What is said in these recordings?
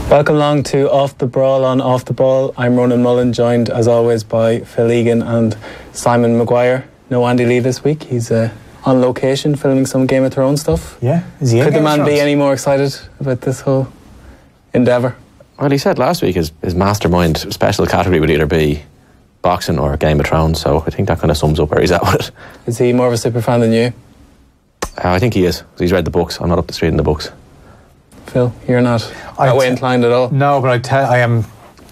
Welcome along to Off the Brawl on Off the Ball. I'm Ronan Mullen, joined as always by Phil Egan and Simon Maguire. No Andy Lee this week. He's on location filming some Game of Thrones stuff. Yeah, is he? Could the man be any more excited about this whole endeavour? Well, he said last week his mastermind special category would either be boxing or Game of Thrones, so I think that kind of sums up where he's at with it. Is he more of a super fan than you? I think he is. He's read the books. I'm not up to street in the books. Phil, you're not that way inclined at all? No, but I am.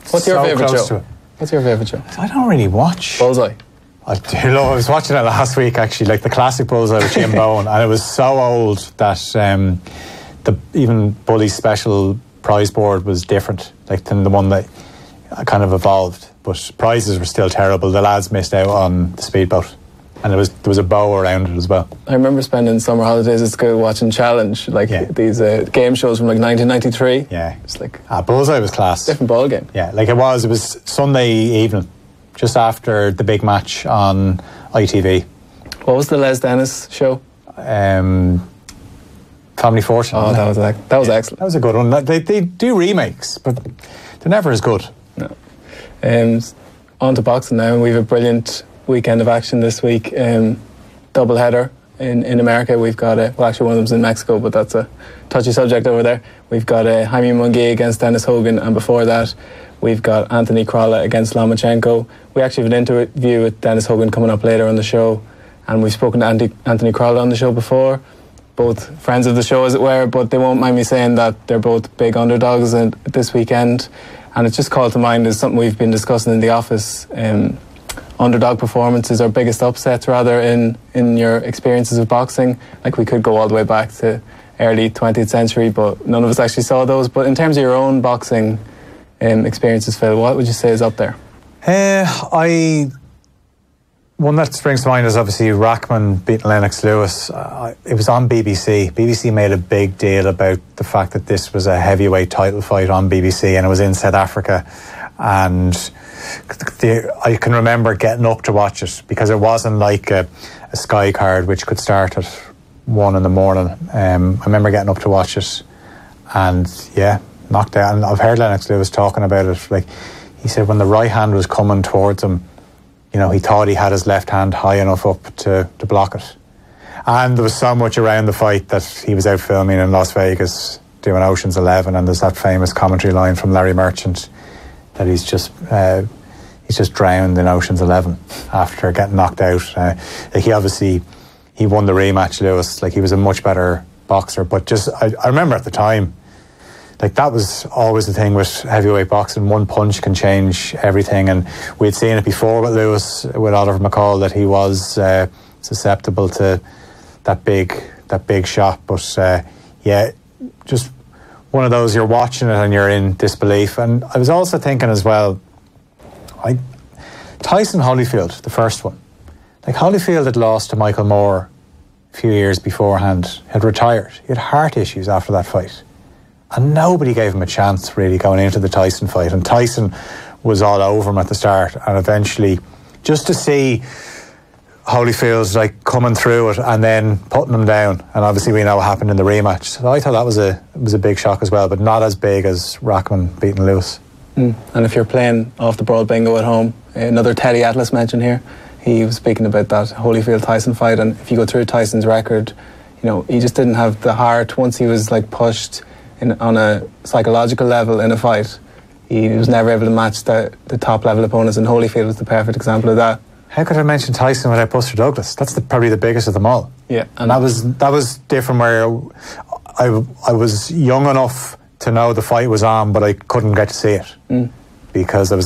What's your favourite show? What's your favourite show? I don't really watch. Bullseye. I was watching it last week, actually, like the classic Bullseye with Jim Bowen, and it was so old that even Bully's special prize board was different, like than the one that kind of evolved. But prizes were still terrible. The lads missed out on the speedboat, and there was a bow around it as well. I remember spending summer holidays at school watching Challenge, like these game shows from like 1993. Yeah, it's like Bullseye was class. Different ball game. Yeah, like it was Sunday evening, just after the big match on ITV. What was the Les Dennis show? Family Fortune. Oh, that was excellent. That was a good one. They do remakes, but they're never as good. No. On to boxing now, and we have a brilliant weekend of action this week. Double header in America. We've got well, actually one of them's in Mexico, but that's a touchy subject over there. We've got Jaime Munguia against Dennis Hogan, and before that we've got Anthony Crolla against Lomachenko. We actually have an interview with Dennis Hogan coming up later on the show, and we've spoken to Anthony Crolla on the show before. Both friends of the show, as it were, but they won't mind me saying that they're both big underdogs this weekend. And it's just called to mind as something we've been discussing in the office. Underdog performances, or biggest upsets rather, in your experiences of boxing. Like, we could go all the way back to early 20th century, but none of us actually saw those. But in terms of your own boxing experiences, Phil, what would you say is up there? One that springs to mind is obviously Rahman beating Lennox Lewis. It was on BBC. BBC made a big deal about the fact that this was a heavyweight title fight on BBC, and it was in South Africa. And I can remember getting up to watch it, because it wasn't like a Sky card which could start at 1 a.m. I remember getting up to watch it, and knocked out. And I've heard Lennox Lewis talking about it. Like, he said when the right hand was coming towards him, he thought he had his left hand high enough up to block it. And there was so much around the fight that he was out filming in Las Vegas doing Ocean's 11, and there's that famous commentary line from Larry Merchant that he's just drowned in Ocean's 11 after getting knocked out. He won the rematch, Lewis. Like, he was a much better boxer. But just, I remember at the time, like, that was always the thing with heavyweight boxing. One punch can change everything, and we'd seen it before with Lewis, with Oliver McCall, that he was susceptible to that big shot. But just one of those, you're watching it and you're in disbelief. And I was also thinking as well, Tyson Holyfield, the first one. Like, Holyfield had lost to Michael Moore a few years beforehand, had retired. He had heart issues after that fight. And nobody gave him a chance, really, going into the Tyson fight. And Tyson was all over him at the start. And eventually, just to see Holyfield's like coming through it and then putting him down. And obviously we know what happened in the rematch. So I thought that was a big shock as well, but not as big as Rahman beating Lewis. And if you're playing off the Brawl bingo at home, another Teddy Atlas mention here. He was speaking about that Holyfield-Tyson fight, and if you go through Tyson's record, he just didn't have the heart. Once he was like pushed on a psychological level in a fight, he was never able to match the top level opponents, and Holyfield was the perfect example of that. How could I mention Tyson without Buster Douglas? That's probably the biggest of them all. Yeah, and that was different, where I was young enough to know the fight was on, but I couldn't get to see it because I was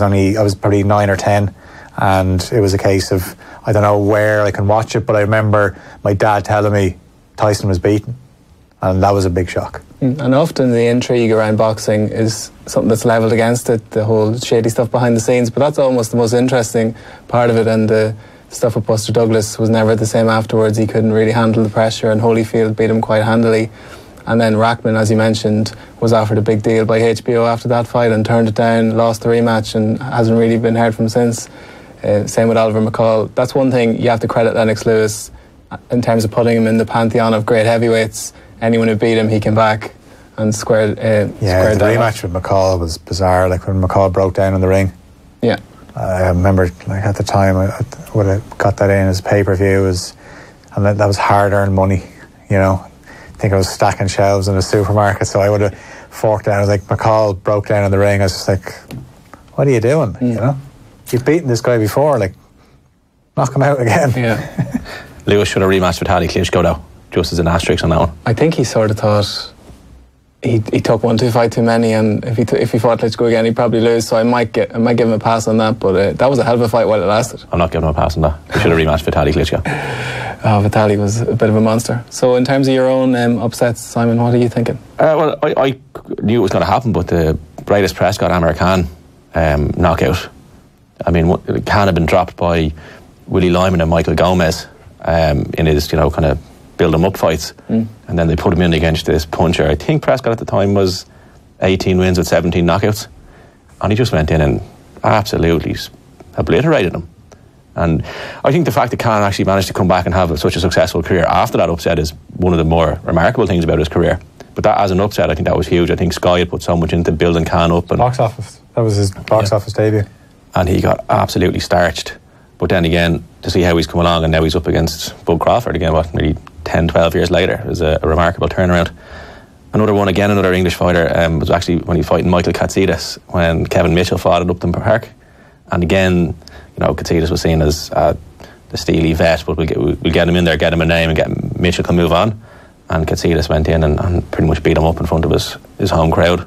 probably 9 or 10, and it was a case of, I don't know where I can watch it, but I remember my dad telling me Tyson was beaten, and that was a big shock. And often the intrigue around boxing is something that's levelled against it, the whole shady stuff behind the scenes, but that's almost the most interesting part of it. And the stuff with Buster Douglas was never the same afterwards. He couldn't really handle the pressure, and Holyfield beat him quite handily. And then Rahman, as you mentioned, was offered a big deal by HBO after that fight and turned it down, lost the rematch, and hasn't really been heard from since. Same with Oliver McCall. That's one thing you have to credit Lennox Lewis in terms of putting him in the pantheon of great heavyweights. Anyone who beat him, he came back and squared. The rematch with McCall was bizarre. Like when McCall broke down in the ring. Yeah. I remember, like at the time, I would have got that in as pay-per-view, and that was hard-earned money. You know, I think I was stacking shelves in a supermarket, so I would have forked down. I was like, McCall broke down in the ring. I was just like, what are you doing? You know, you've beaten this guy before. Like, knock him out again. Yeah. Lewis should have rematched Vitaly Klitschko though, just as an asterisk on that one. I think he sort of thought he took 1-2 fight too many, and if he fought Klitschko again, he'd probably lose. So I might give him a pass on that. But that was a hell of a fight while it lasted. I'm not giving him a pass on that. He should have rematched Vitaly Klitschko. Vitaly was a bit of a monster. So in terms of your own upsets, Simon, what are you thinking? Well, I knew it was going to happen, but the Bradis Prescott Amir Khan knockout. I mean, Khan had been dropped by Willie Lyman and Michael Gomez in his, kind of build him up fights, and then they put him in against this puncher. I think Prescott at the time was 18 wins with 17 knockouts, and he just went in and absolutely obliterated him. And I think the fact that Khan actually managed to come back and have such a successful career after that upset is one of the more remarkable things about his career. But that, as an upset, I think that was huge. I think Sky had put so much into building Khan up. And box office. That was his box office debut. And he got absolutely starched. But then again, to see how he's come along, and now he's up against Bud Crawford again, maybe 10, 12 years later, is a remarkable turnaround. Another one, again, another English fighter, was actually when he was fighting Michael Katsidis, when Kevin Mitchell fought at Upton Park. And again, Katsidis was seen as the steely vet, but we'll get him in there, get him a name, and Mitchell can move on. And Katsidis went in and pretty much beat him up in front of his home crowd.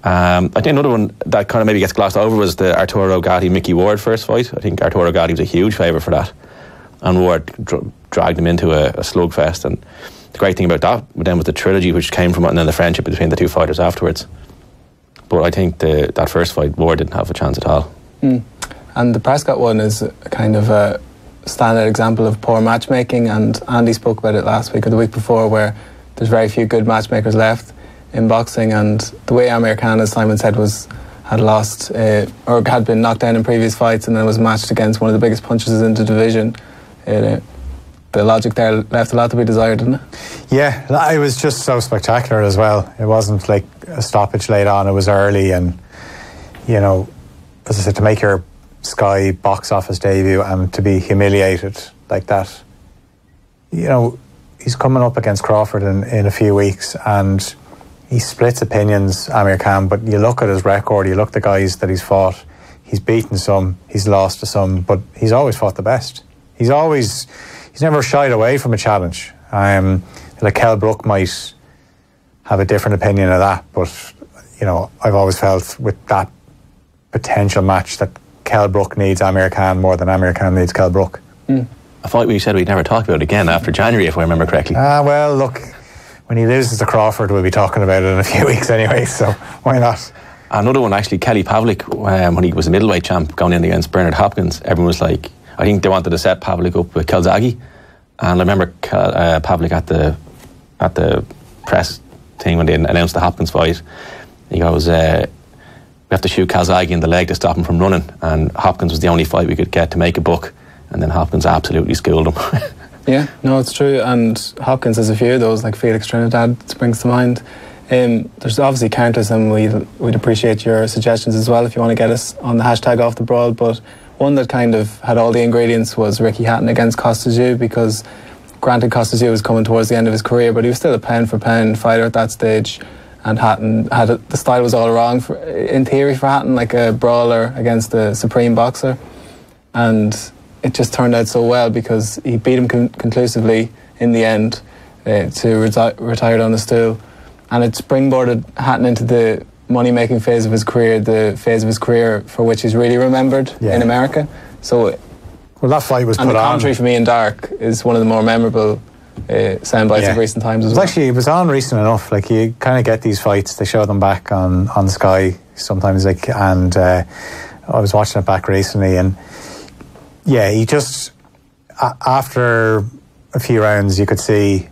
I think another one that kind of maybe gets glossed over was the Arturo Gatti-Mickey Ward first fight. I think Arturo Gatti was a huge favourite for that, and Ward dragged him into a slugfest. And the great thing about that then was the trilogy which came from it, and then the friendship between the two fighters afterwards. But I think that first fight, Ward didn't have a chance at all. And the Prescott one is kind of a standard example of poor matchmaking, and Andy spoke about it last week or the week before, where there's very few good matchmakers left in boxing. And the way Amir Khan, as Simon said, had lost or had been knocked down in previous fights and then was matched against one of the biggest punchers in the division, the logic there left a lot to be desired, didn't it? Yeah, it was just so spectacular as well. It wasn't like a stoppage late on, it was early, and as I said, to make your Sky box office debut and to be humiliated like that. He's coming up against Crawford in a few weeks, and he splits opinions, Amir Khan, but you look at his record, you look at the guys that he's fought, he's beaten some, he's lost to some, but he's always fought the best. He's never shied away from a challenge. Like Kell Brook might have a different opinion of that, but I've always felt with that potential match that Kell Brook needs Amir Khan more than Amir Khan needs Kell Brook. A fight we said we'd never talk about again after January, if I remember correctly. Well, look, when he loses to Crawford, we'll be talking about it in a few weeks anyway, so why not? Another one, actually, Kelly Pavlik, when he was a middleweight champ going in against Bernard Hopkins, everyone was like, I think they wanted to set Pavlik up with Calzaghe, and I remember Pavlik at the press thing when they announced the Hopkins fight, he goes, we have to shoot Calzaghe in the leg to stop him from running, and Hopkins was the only fight we could get to make a buck, and then Hopkins absolutely schooled him. Yeah, no, it's true, and Hopkins has a few of those, like Felix Trinidad springs to mind. There's obviously countless, and we'd appreciate your suggestions as well if you want to get us on the hashtag Off the Brawl. But one that kind of had all the ingredients was Ricky Hatton against Costas, because granted Costas was coming towards the end of his career, but he was still a pound for pound fighter at that stage, and Hatton the style was all wrong in theory for Hatton, like a brawler against a supreme boxer, and it just turned out so well because he beat him conclusively in the end to retire on the stool, and it springboarded Hatton into the money-making phase of his career, the phase of his career for which he's really remembered in America. So, well, that fight was put on. And the commentary for me in Dark is one of the more memorable sound bites of recent times as well. Actually, it was on recent enough. Like, you kind of get these fights, they show them back on Sky sometimes, and I was watching it back recently, and yeah, he just after a few rounds you could see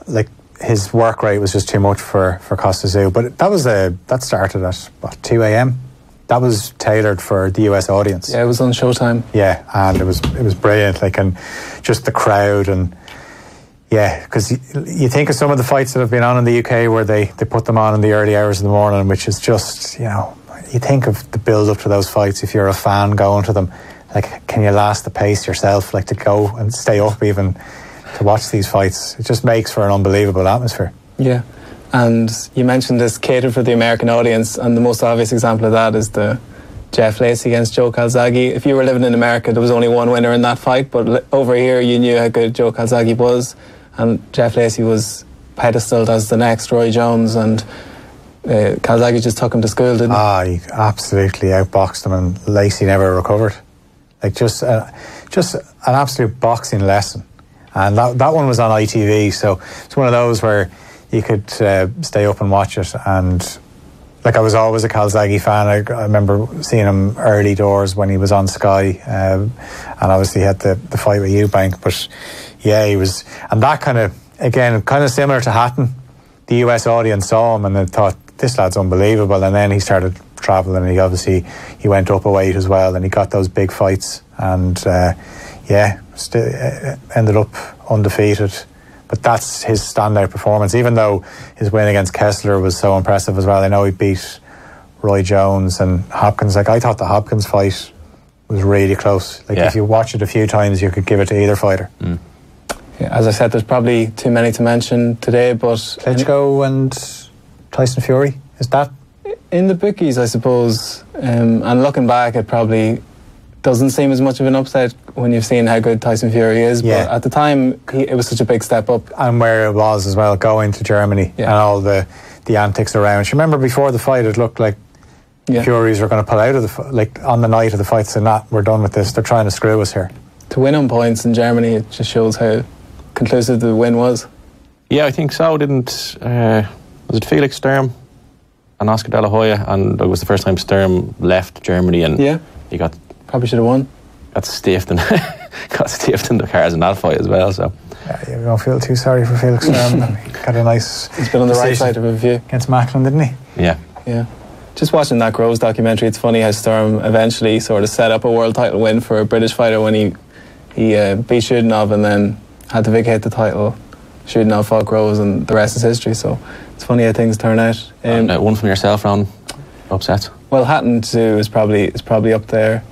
like his work rate was just too much for Costas. But that started at 2 a.m. That was tailored for the US audience. Yeah, it was on Showtime. Yeah, and it was brilliant. Like, and just the crowd, and Yeah, because you think of some of the fights that have been on in the UK where they put them on in the early hours of the morning, which is just, you think of the build up to those fights. If you're a fan going to them, like, can you last the pace yourself, like, to go and stay up even to watch these fights? It just makes for an unbelievable atmosphere. Yeah, and you mentioned this catered for the American audience, and the most obvious example of that is the Jeff Lacey against Joe Calzaghe. If you were living in America, there was only one winner in that fight, but over here you knew how good Joe Calzaghe was, and Jeff Lacey was pedestaled as the next Roy Jones, and Calzaghe just took him to school, didn't he? He absolutely outboxed him, and Lacey never recovered. Like, just an absolute boxing lesson. And that one was on ITV, so it's one of those where you could stay up and watch it. And like, I was always a Calzaghe fan. I remember seeing him early doors when he was on Sky, and obviously he had the fight with Eubank. But yeah, he was, and that kind of similar to Hatton. The US audience saw him and they thought, this lad's unbelievable. And then he started travelling, and he went up a weight as well, and he got those big fights, and ended up undefeated. But that's his standout performance, even though his win against Kessler was so impressive as well. I know he beat Roy Jones and Hopkins. Like, I thought the Hopkins fight was really close. Like, if you watch it a few times, you could give it to either fighter. Yeah, as I said, there's probably too many to mention today, but Klitschko and Tyson Fury, is that in the bookies, I suppose? And looking back, it probably doesn't seem as much of an upset when you've seen how good Tyson Fury is. Yeah. But at the time, it was such a big step up. And where it was as well, going to Germany and all the antics around. You remember before the fight, it looked like Furies were going to pull out of the on the night of the fight, saying, we're done with this. They're trying to screw us here. To win on points in Germany, it just shows how conclusive the win was. Yeah, I think so. Was it Felix Sturm and Oscar De La Hoya? And it was the first time Sturm left Germany, and he got... Probably should have won. Got stiffed in the cars in that fight as well. So you don't feel too sorry for Felix Sturm. He got a nice... He's been on the right side of a few. Against Macklin, didn't he? Yeah. Just watching that Groves documentary, it's funny how Sturm eventually sort of set up a world title win for a British fighter when he beat Shudanov and then had to vacate the title. Shudanov fought Groves, and the rest is history. So it's funny how things turn out. One from yourself, Ron, upset? Well, Hatton too is probably up there.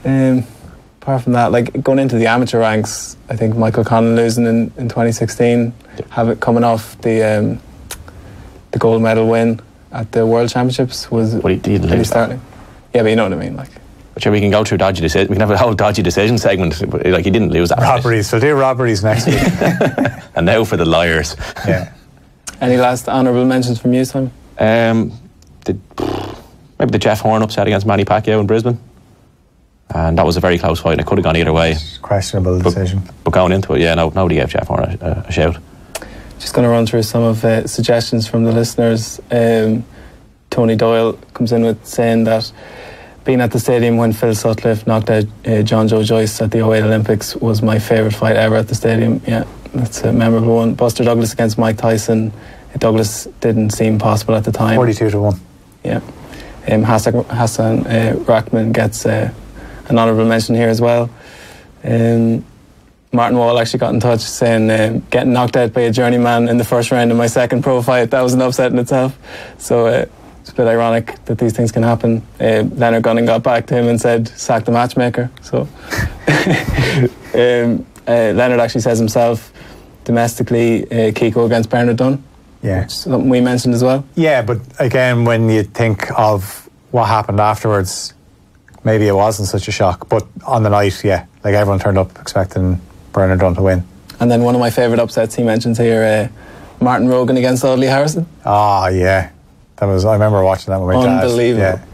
Apart from that, like, going into the amateur ranks, I think Michael Conlan losing in 2016, coming off the gold medal win at the World Championships was really starting. Yeah, but you know what I mean, like. But sure, we can go through dodgy decisions. We can have a whole dodgy decision segment. But, like, he didn't lose that. Robberies. We'll do robberies next week. And now for the liars. Yeah. Any last honourable mentions from you, Simon? Maybe the Jeff Horn upset against Manny Pacquiao in Brisbane. And that was a very close fight, and it could have gone either way. Questionable decision. But going into it, nobody gave Jeff Horn a shout. Just going to run through some of suggestions from the listeners. Tony Doyle comes in with saying that being at the stadium when Phil Sutcliffe knocked out John Joe Joyce at the 08 Olympics was my favourite fight ever at the stadium. Yeah, that's a memorable one. Buster Douglas against Mike Tyson. Douglas didn't seem possible at the time. 42-1. Yeah. Hassan Rahman gets an honourable mention here as well. Martin Wall actually got in touch saying getting knocked out by a journeyman in the first round of my second pro fight, that was an upset in itself. So it's a bit ironic that these things can happen. Leonard Gunning got back to him and said, sack the matchmaker. So Leonard actually says himself, domestically, Kiko against Bernard Dunn. Yeah. Something we mentioned as well. Yeah, but again, when you think of what happened afterwards, maybe it wasn't such a shock. But on the night, like, everyone turned up expecting Bernard Dunn to win. And then one of my favourite upsets he mentions here, Martin Rogan against Audley Harrison. Oh, yeah. I remember watching that with my dad. Unbelievable. Yeah.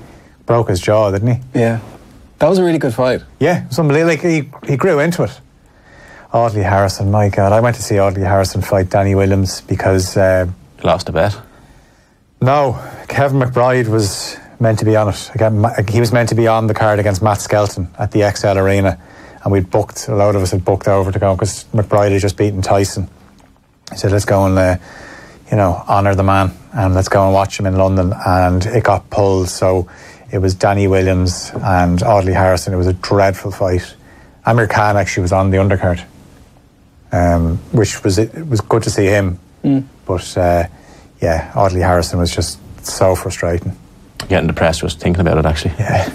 Broke his jaw, didn't he? Yeah. That was a really good fight. Yeah, it was unbelievable. Like, he grew into it. Audley Harrison, my God. I went to see Audley Harrison fight Danny Williams because... lost a bet? No. Kevin McBride was meant to be on it. Again, he was meant to be on the card against Matt Skelton at the XL Arena. And a load of us had booked over to go because McBride had just beaten Tyson. He said, let's go and, honour the man and let's go and watch him in London. And it got pulled, so it was Danny Williams and Audley Harrison. It was a dreadful fight. Amir Khan actually was on the undercard. which was it was good to see him. But yeah, Audley Harrison was just so frustrating. Getting depressed just thinking about it, actually. Yeah.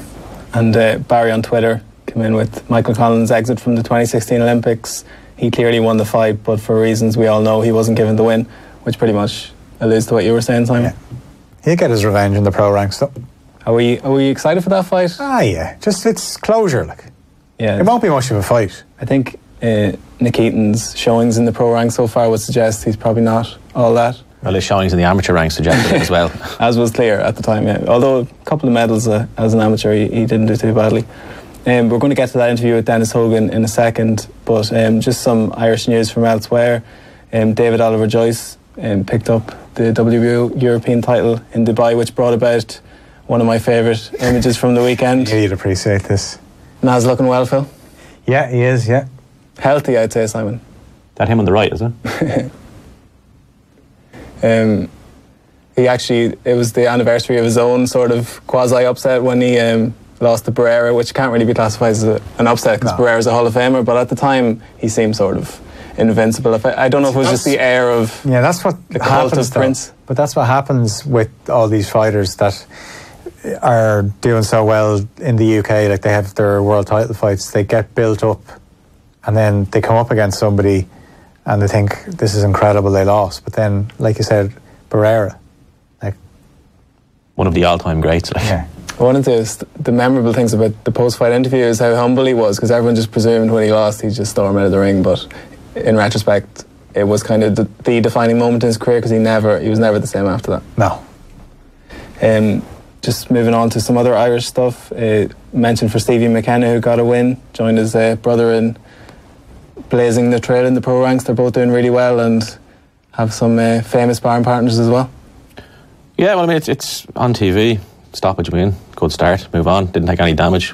And Barry on Twitter came in with Michael Collins' exit from the 2016 Olympics. He clearly won the fight, but for reasons we all know, he wasn't given the win, which pretty much alludes to what you were saying, Simon. Yeah. He'll get his revenge in the pro ranks, though. Are we excited for that fight? Yeah. Just it's closure, like. Yeah. It won't be much of a fight. I think Nick Eaton's showings in the pro ranks so far would suggest he's probably not all that. Well, his showings in the amateur ranks suggested it as well. As was clear at the time, yeah. Although a couple of medals as an amateur, he didn't do too badly. We're going to get to that interview with Dennis Hogan in a second, but just some Irish news from elsewhere. David Oliver Joyce picked up the WBO European title in Dubai, which brought about one of my favourite images from the weekend. Yeah, you'd appreciate this. Naz looking well, Phil? Yeah, he is, yeah. Healthy, I'd say, Simon. That him on the right, is it? It was the anniversary of his own sort of quasi-upset when he lost to Barrera, which can't really be classified as an upset because Barrera's a Hall of Famer, but at the time he seemed sort of invincible. I don't know if it was just the air of that's what the cult of Prince. But that's what happens with all these fighters that are doing so well in the UK, like they have their world title fights, they get built up and then they come up against somebody and they think this is incredible, they lost. But then, like you said, Barrera, like one of the all-time greats. Like. Yeah. One of the memorable things about the post-fight interview is how humble he was, because everyone just presumed when he lost he'd just storm out of the ring, but in retrospect it was kind of the defining moment in his career, because he was never the same after that. No. Just moving on to some other Irish stuff, mentioned for Stevie McKenna, who got a win, joined his brother in blazing the trail in the pro ranks. They're both doing really well and have some famous sparring partners as well. Yeah, well, I mean, it's on TV. Stoppage win, good start, move on. Didn't take any damage.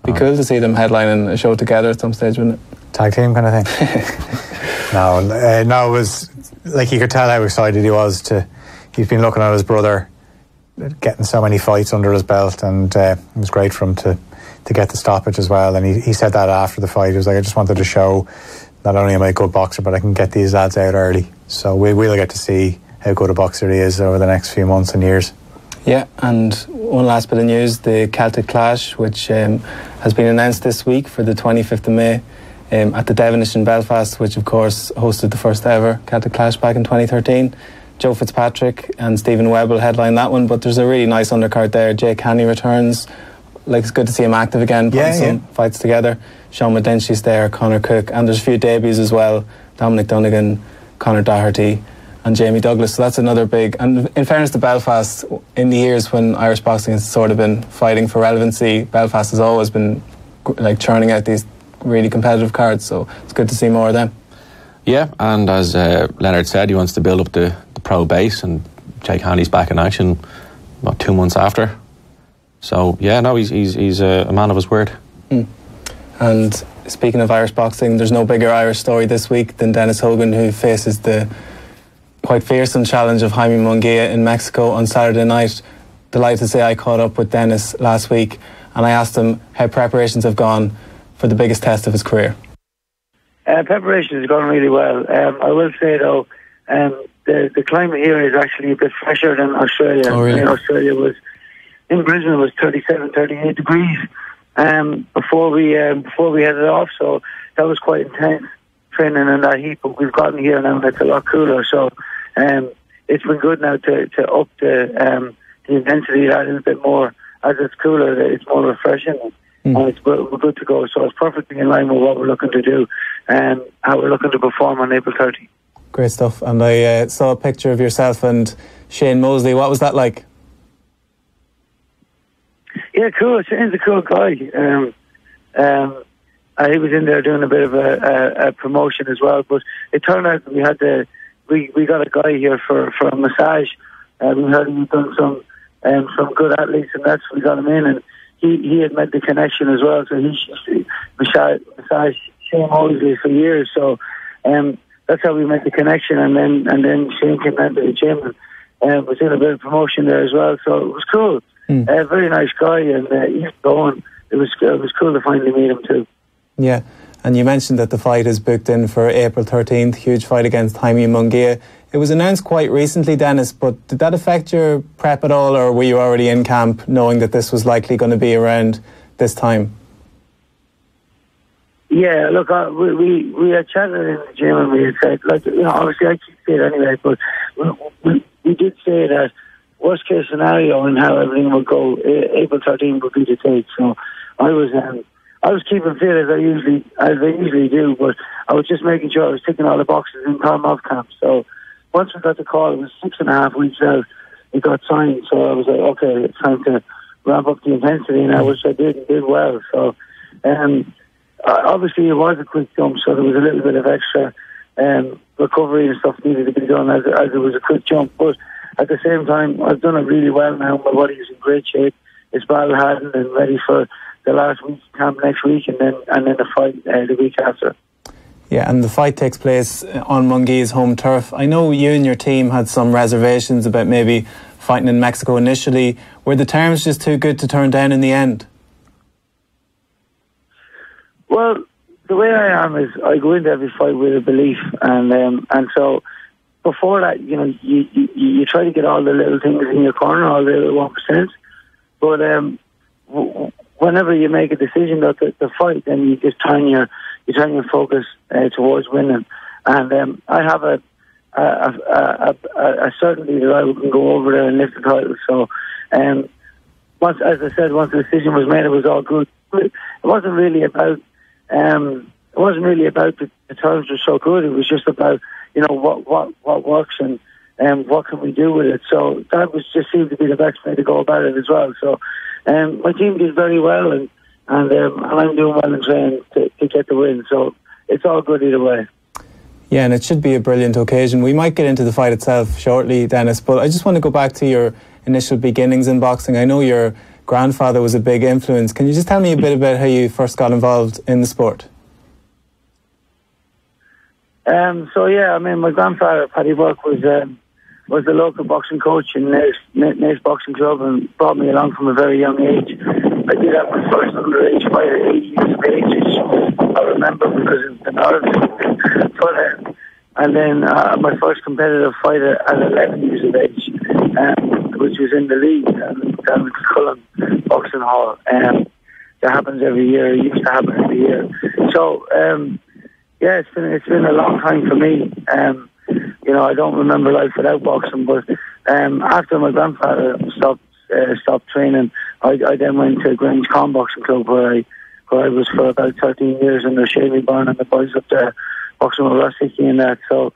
Be cool to see them headlining a show together at some stage, wouldn't it? Tag team kind of thing. No, it was like you could tell how excited he was he's been looking at his brother getting so many fights under his belt, and it was great for him to get the stoppage as well. And he said that after the fight, he was like, I just wanted to show not only am I a good boxer, but I can get these lads out early. So we'll get to see how good a boxer he is over the next few months and years. Yeah, and one last bit of news, the Celtic Clash, which has been announced this week for the 25th of May at the Devonish in Belfast, which of course hosted the first ever Celtic Clash back in 2013. Joe Fitzpatrick and Stephen Webb will headline that one, but there's a really nice undercard there. Jake Haney returns. Like, it's good to see him active again, putting some fights together. Sean McDinsey's there, Conor Cook, and there's a few debuts as well. Dominic Dunnigan, Conor Doherty and Jamie Douglas. So that's another big, and in fairness to Belfast, in the years when Irish boxing has sort of been fighting for relevancy, Belfast has always been like churning out these really competitive cards, so it's good to see more of them. Yeah, and as Leonard said, he wants to build up the pro base, and Jake Haney's back in action about 2 months after. So yeah, no, he's a man of his word. And speaking of Irish boxing, there's no bigger Irish story this week than Dennis Hogan, who faces the quite fearsome challenge of Jaime Munguia in Mexico on Saturday night. Delighted to say I caught up with Dennis last week and I asked him how preparations have gone for the biggest test of his career. Preparation has gone really well. I will say though, the climate here is actually a bit fresher than Australia. Oh, really? In Brisbane it was 37, 38 degrees before we headed off, so that was quite intense training in that heat. But we've gotten here now and it's a lot cooler, so it's been good now to up the intensity a little bit more. As it's cooler, it's more refreshing. And we're good to go, so it's perfectly in line with what we're looking to do and how we're looking to perform on April 30. Great stuff. And I saw a picture of yourself and Shane Mosley. What was that like? Yeah, cool. Shane's a cool guy. He was in there doing a bit of a promotion as well, but it turned out that we got a guy here for a massage. We heard he'd done some good athletes, and that's we got him in, and he had made the connection as well. So he massaged Shane Mosley for years. So that's how we made the connection, and then Shane came down to the gym and was doing a bit of promotion there as well. So it was cool. Very nice guy, and he's going. It was cool to finally meet him too. Yeah, And you mentioned that the fight is booked in for April 13th, huge fight against Jaime Munguia. It was announced quite recently, Dennis, but did that affect your prep at all, or were you already in camp knowing that this was likely going to be around this time? Yeah, look, we had chatted in the gym and we had said, like, you know, obviously I keep saying it anyway, but we did say that worst case scenario and how everything would go, April 13th would be the date. So I was keeping fit as I usually do, but I was just making sure I was ticking all the boxes in time off camp. So once we got the call, it was 6.5 weeks out, it got signed. So I was like, okay, it's time to ramp up the intensity now, which I did and did well. So obviously it was a quick jump, so there was a little bit of extra recovery and stuff needed to be done as it was a quick jump. But at the same time, I've done it really well now. My body is in great shape. It's battle hardened and ready for the last week camp next week, and then the fight the week after. Yeah, and the fight takes place on Munguia's home turf. I know you and your team had some reservations about maybe fighting in Mexico initially. Were the terms just too good to turn down in the end? Well, the way I am is I go into every fight with a belief, and so before that, you know, you try to get all the little things in your corner, all the little 1%. But whenever you make a decision about the fight, then you just turn your focus towards winning. And I have a certainty that I can go over there and lift the title. So, once the decision was made, it was all good. It wasn't really about the terms were so good. It was just about, you know, what works and what can we do with it. So that was just seemed to be the best way to go about it as well. So my team did very well, and I'm doing well in training to get the win. So it's all good either way. Yeah, and it should be a brilliant occasion. We might get into the fight itself shortly, Dennis, but I just want to go back to your initial beginnings in boxing. I know your grandfather was a big influence. Can you just tell me a bit about how you first got involved in the sport? My grandfather, Paddy Burke, was the local boxing coach in Naas Boxing Club and brought me along from a very young age. I did have my first underage fight at 8 years of age, which I remember because of the nerves. And then my first competitive fight at 11 years of age, which was in the league down at Cullen Boxing Hall. That happens every year. It used to happen every year. So, it's been a long time for me. You know, I don't remember life without boxing, but after my grandfather stopped training, I then went to Grange Con Boxing Club where I was for about 13 years under Shavy Byrne and the boys up there boxing with Rossicky and that. So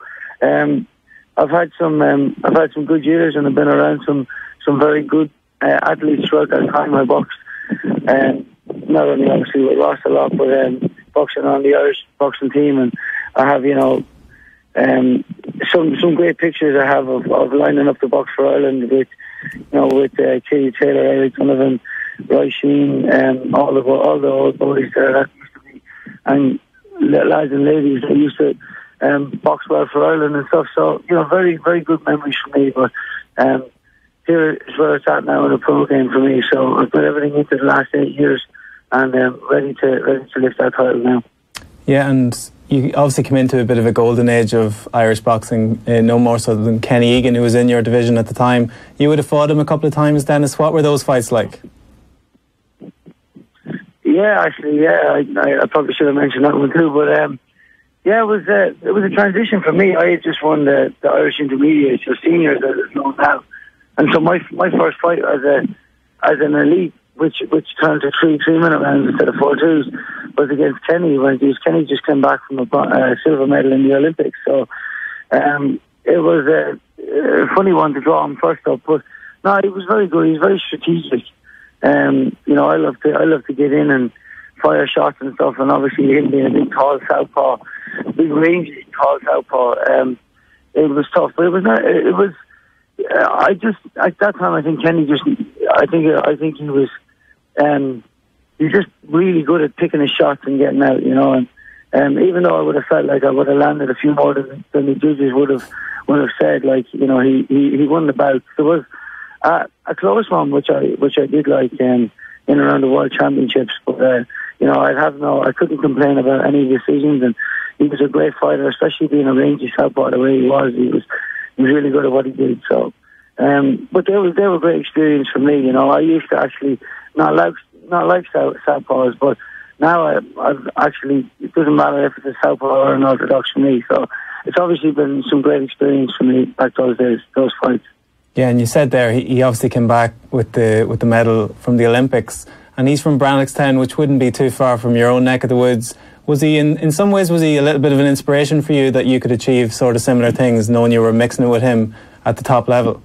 I've had some good years, and I've been around some very good athletes throughout that time I boxed. Not only obviously with Ross a lot, but boxing on the Irish boxing team, and I have, you know, some great pictures I have of lining up the box for Ireland with Katie Taylor, Eric Donovan, Roy Sheen, all the old boys there that used to be, and lads and ladies that used to box well for Ireland and stuff. So, you know, very, very good memories for me. But here is where it's at now in a pro game for me. So I've put everything into the last 8 years, and ready to lift that title now. Yeah, and you obviously came into a bit of a golden age of Irish boxing, no more so than Kenny Egan, who was in your division at the time. You would have fought him a couple of times, Dennis. What were those fights like? Yeah, actually, I probably should have mentioned that one too. But it was a transition for me. I had just won the Irish Intermediate, so seniors as it's known now, and so my first fight as an elite, which turned to 3-minute rounds instead of 4-2s, was against Kenny. Kenny just came back from a silver medal in the Olympics. So it was a funny one to draw him first up, but no, he was very good. He's very strategic. You know, I love to get in and fire shots and stuff, and obviously him being a big tall southpaw, big rangy tall southpaw, it was tough. But it was not. It was. I just at that time I think Kenny just. I think he was. He's just really good at picking his shots and getting out. You know, and even though I would have felt like I would have landed a few more than the judges would have said, like, you know, he won the bout. There was a close one which I did like in and around the World Championships, but I couldn't complain about any decisions, and he was a great fighter, especially being a rangy southpaw the way he was. He was really good at what he did. So, but they were great experience for me. I used to actually not like southpaws, but now I've actually, it doesn't matter if it's a southpaw or an orthodox for me. So it's obviously been some great experience for me back those days, those fights. Yeah, and you said there he obviously came back with the medal from the Olympics, and he's from Brannockstown, which wouldn't be too far from your own neck of the woods. Was he, in some ways, was he a little bit of an inspiration for you that you could achieve sort of similar things, knowing you were mixing it with him at the top level?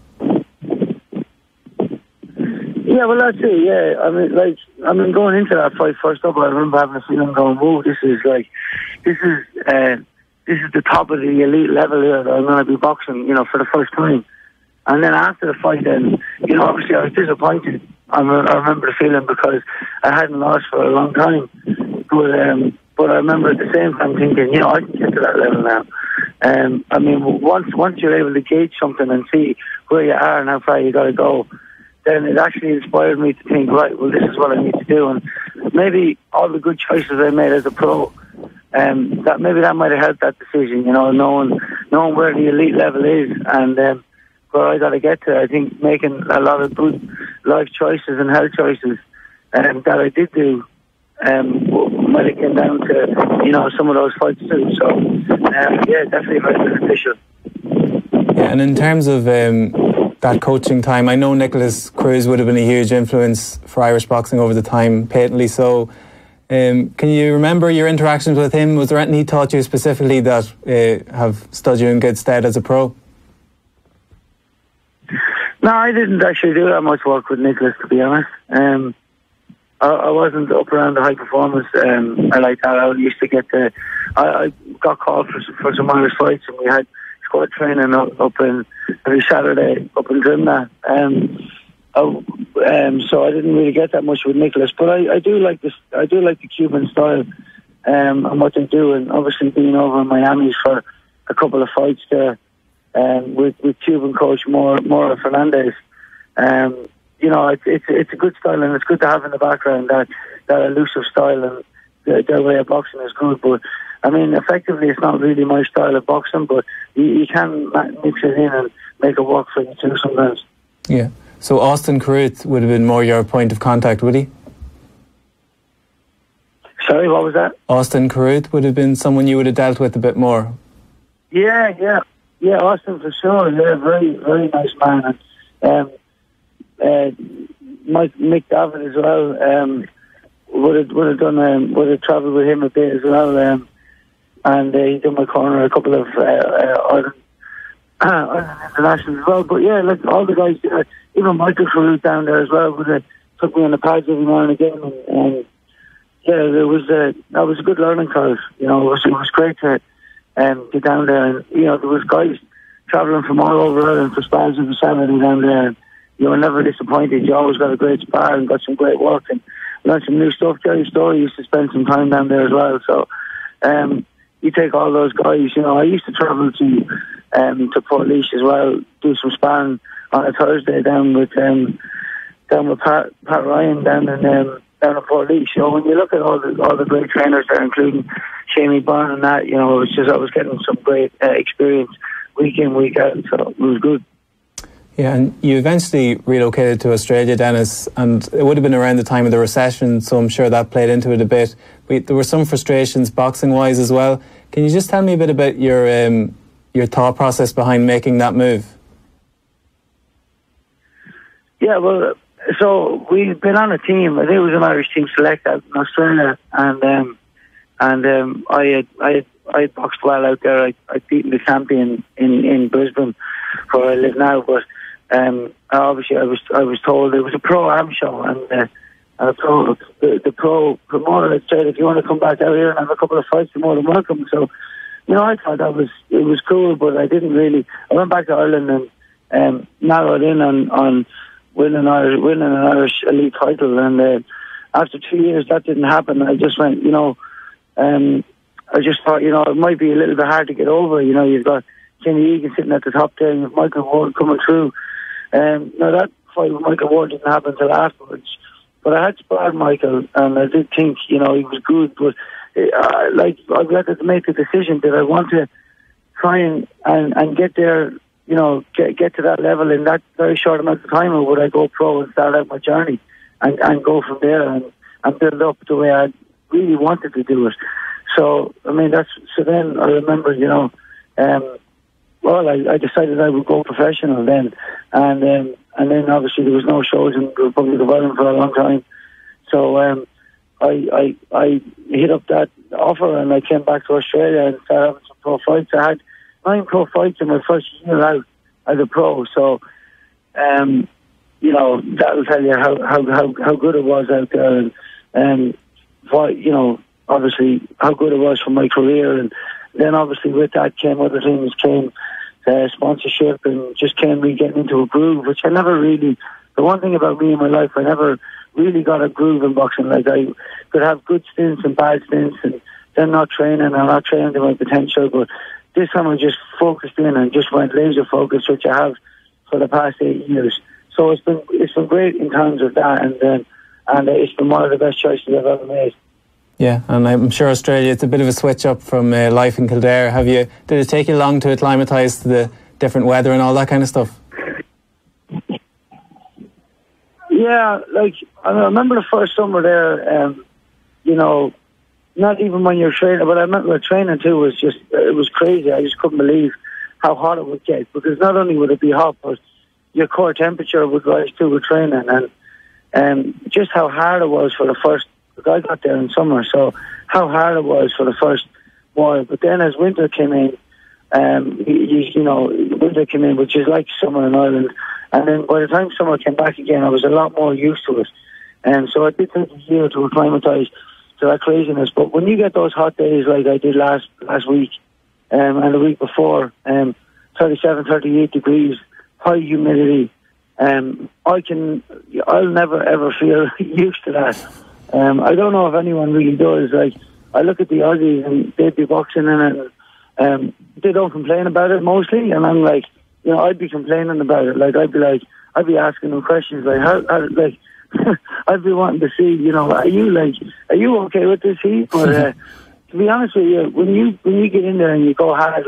Yeah, well, that's it. Yeah, I mean, going into that fight, first up, I remember having a feeling going, "Whoa, this is the top of the elite level here that I'm going to be boxing, for the first time." And then after the fight, then, obviously I was disappointed. I remember the feeling because I hadn't lost for a long time. But I remember at the same time thinking, I can get to that level now. I mean, once you're able to gauge something and see where you are and how far you got to go, then it actually inspired me to think, right, well, this is what I need to do. And maybe all the good choices I made as a pro, that might have helped that decision, knowing where the elite level is and where I got to get to. I think making a lot of good life choices and health choices that I did do might have came down to, some of those fights too. So, yeah, definitely very beneficial. Yeah, and in terms of that coaching time, I know Nicholas Cruz would have been a huge influence for Irish boxing over the time, patently so. Can you remember your interactions with him? Was there anything he taught you specifically that have stood you in good stead as a pro? No, I didn't actually do that much work with Nicholas, to be honest. I wasn't up around the high performance. I like that. I used to get I got called for some Irish fights, and we had squad training up in every Saturday up in Drimna. So I didn't really get that much with Nicholas, but I do like this. I do like the Cuban style and what they do, and obviously being over in Miami for a couple of fights there. With Cuban coach Mauro Fernandez, it's a good style, and it's good to have in the background that elusive style, and their way of boxing is good. But I mean, effectively, it's not really my style of boxing, but you can mix it in and make it work for you too sometimes. Yeah. So Austin Carruth would have been more your point of contact, would he? Sorry, what was that? Austin Carruth would have been someone you would have dealt with a bit more. Yeah, Austin for sure. Yeah, very, very nice man. And Mick David as well. Would have travelled with him a bit as well. And he did my corner a couple of Ireland internationals as well. But yeah, like all the guys, even Michael Carruth down there as well, would have took me on the pads every now and again. And yeah, that was a good learning curve. It was great to get down there, and there was guys travelling from all over Ireland for spars every Saturday down there, and you were never disappointed. You always got a great spar and got some great work and learned some new stuff. Jerry Story used to spend some time down there as well, so you take all those guys. I used to travel to Portlaoise as well, do some sparring on a Thursday down with Pat Ryan down in Portlaoise. When you look at all the great trainers there, including Shamie Byrne and that, I was getting some great experience week in, week out, so it was good. Yeah, and you eventually relocated to Australia, Dennis, and it would have been around the time of the recession, so I'm sure that played into it a bit. There were some frustrations boxing-wise as well. Can you just tell me a bit about your thought process behind making that move? Yeah, well, so we've been on a team. I think it was an Irish team select out in Australia, and I boxed well out there. I beaten the champion in Brisbane, where I live now. But obviously, I was told it was a pro-am show, and the pro promoter said, if you want to come back out here and have a couple of fights, you're more than welcome. So, I thought it was cool, but I didn't really. I went back to Ireland and narrowed in on winning an Irish elite title, and after 2 years that didn't happen. I just went, I just thought, it might be a little bit hard to get over. You've got Kenny Egan sitting at the top there, and Michael Ward coming through. Now that fight with Michael Ward didn't happen until afterwards, But I had sparred Michael, and I did think, he was good. But I had to make the decision that I want to try and get there, get to that level in that very short amount of time, or would I go pro and start out my journey and go from there and build up the way I really wanted to do it. So, so then I remember, I decided I would go professional then. And then obviously there was no shows in the Republic of Ireland for a long time. So I hit up that offer and I came back to Australia and started having some pro fights. I had 9 pro fights in my first year out as a pro. So, that will tell you how good it was out there, and what, obviously how good it was for my career. And then obviously with that came other things, sponsorship, and just came me getting into a groove, which I never really, the one thing about me in my life, I never really got a groove in boxing. Like, I could have good stints and bad stints, and then not training and not training to my potential. But this time I just focused in and just went laser focused, which I have for the past 8 years. So it's been great in terms of that, and it's been one of the best choices I've ever made. Yeah, and I'm sure Australia, it's a bit of a switch up from life in Kildare. Did it take you long to acclimatise to the different weather and all that kind of stuff? Yeah, I remember the first summer there, not even when you're training, but I remember training too, it was crazy. I just couldn't believe how hot it would get, because not only would it be hot, but your core temperature would rise too with training, and just how hard it was for the first, I got there in summer, so how hard it was for the first while. But then as winter came in, winter came in, which is like summer in Ireland, and then by the time summer came back again, I was a lot more used to it. And so it did take a year to acclimatise to that craziness. But when you get those hot days like I did last week, and the week before, 37, 38 degrees, high humidity, I'll never ever feel used to that. I don't know if anyone really does. Like, I look at the Aussies and they'd be boxing in it, and they don't complain about it mostly, and I'm like, I'd be complaining about it. Like, I'd be asking them questions like, how I'd be wanting to see, are you okay with this heat? But to be honest with you, when you get in there and you go hard,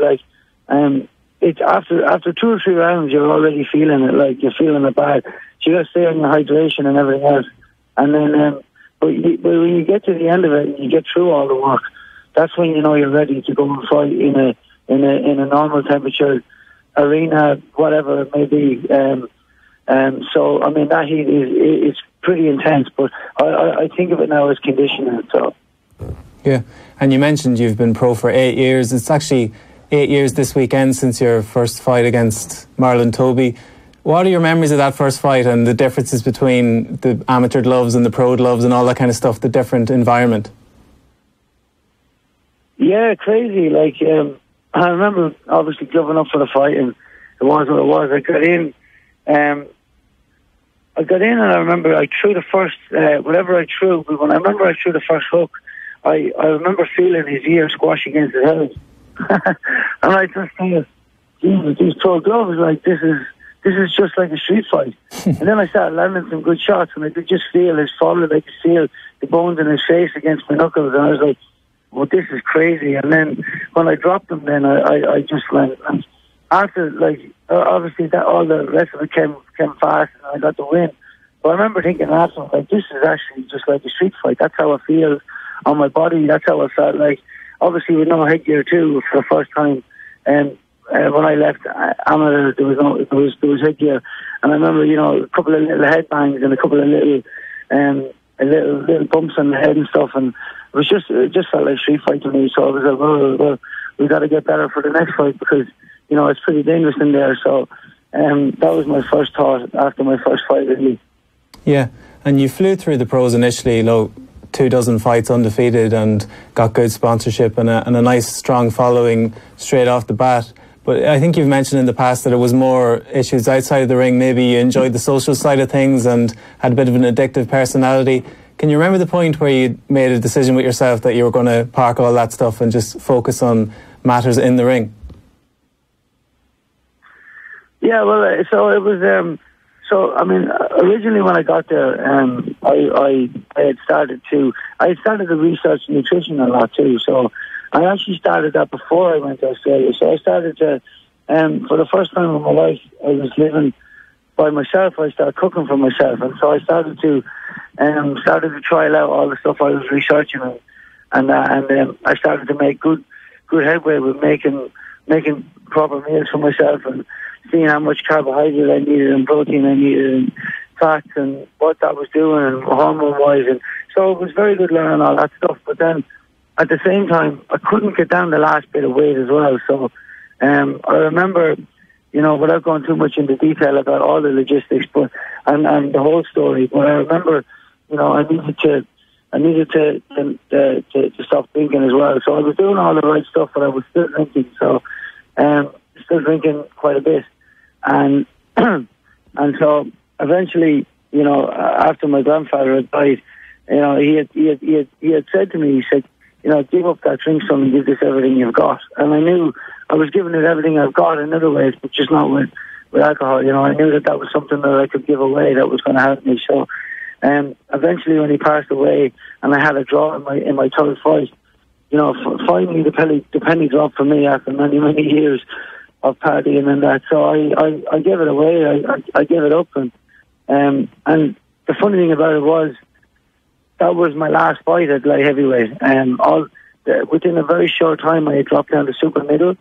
it's after 2 or 3 rounds, you're already feeling it. Like, you're feeling it bad. So you got to stay on your hydration and everything else, and then. But when you get to the end of it and you get through all the work, that's when you're ready to go and fight in a normal temperature arena, whatever it may be. So that heat is pretty intense, but I think of it now as conditioning. So yeah, and you mentioned you've been pro for 8 years. It's actually 8 years this weekend since your first fight against Marlon Toby. What are your memories of that first fight and the differences between the amateur gloves and the pro gloves and all that kind of stuff, the different environment? Yeah, crazy. I remember obviously gloving up for the fight, and it was what it was. I got in and I remember I threw the first, whatever I threw, but when I remember I threw the first hook, I remember feeling his ear squash against his head. And I just thought, Jesus, these pro gloves, this is just like a street fight. And then I started landing some good shots, and I could just feel his forehead. I could feel the bones in his face against my knuckles, and I was like, well, this is crazy. And then when I dropped him, then I just went, and after, obviously that all the rest of it came fast, and I got the win. But I remember thinking after, this is actually just like a street fight. That's how it feels on my body. That's how I felt. Obviously with no headgear too for the first time. And when I left amateur, there was headgear, and I remember a couple of little head bangs and a couple of little bumps on the head and stuff, and it just felt like street fight to me. So I was like, well, we got to get better for the next fight, because it's pretty dangerous in there. So that was my first thought after my first fight really. Yeah, and you flew through the pros initially, 24 fights undefeated, and got good sponsorship and a nice strong following straight off the bat. But I think you've mentioned in the past that it was more issues outside of the ring. Maybe you enjoyed the social side of things and had a bit of an addictive personality. Can you remember the point where you made a decision with yourself that you were going to park all that stuff and just focus on matters in the ring? Yeah, well, so it was. So, I mean, originally when I got there, I had started to research nutrition a lot too. So I actually started that before I went to Australia. So I started to, for the first time in my life, I was living by myself. I started cooking for myself, and so I started to trial out all the stuff I was researching, and I started to make good headway with making proper meals for myself and seeing how much carbohydrate I needed and protein I needed and fats and what that was doing and hormone-wise. And so it was very good learning all that stuff. But then at the same time, I couldn't get down the last bit of weight as well. So I remember, without going too much into detail about all the logistics and the whole story, but I remember, I needed to stop drinking as well. So I was doing all the right stuff, but I was still drinking. So still drinking quite a bit. And and so eventually, after my grandfather had died, he had said to me, he said, give up that drink, son, and give this everything you've got. And I knew I was giving it everything I've got in other ways, but just not with alcohol. I knew that was something that I could give away that was going to help me. So eventually when he passed away and I had a draw in my third fight, finally the penny dropped for me after many, many years of partying and that. So I gave it away. I gave it up. And the funny thing about it was that was my last fight at light heavyweight. Within a very short time, I had dropped down to super middle.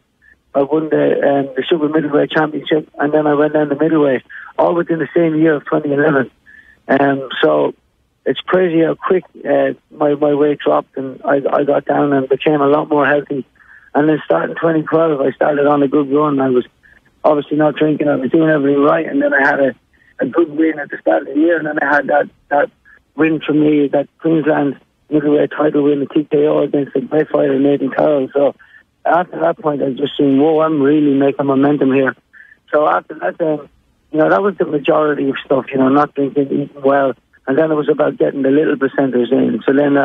I won the super middleweight championship, and then I went down to middleweight, all within the same year of 2011. So it's crazy how quick my weight dropped, and I got down and became a lot more healthy. And then starting 2012, I started on a good run. I was obviously not drinking. I was doing everything right. And then I had a good win at the start of the year. And then I had that win for me, that Queensland middleweight title win, the TKO against the great fighter Nathan Carroll. So after that point, I was just saying, whoa, I'm really making momentum here. So after that, that was the majority of stuff, not drinking, eating well. And then it was about getting the little percenters in. So then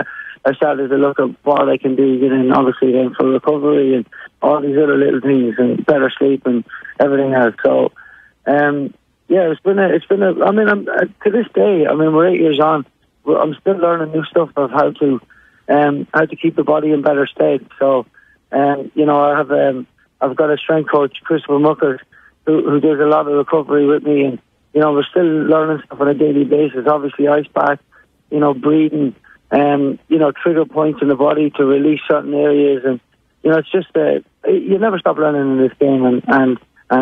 I started to look at what I can do, and obviously then for recovery and all these other little things and better sleep and everything else. So, it's been to this day, we're 8 years on. I'm still learning new stuff of how to keep the body in better state. So, I've got a strength coach, Christopher Muckers, who does a lot of recovery with me, and we're still learning stuff on a daily basis. Obviously, ice bath, breathing, trigger points in the body to release certain areas, and it's just you never stop learning in this game, and I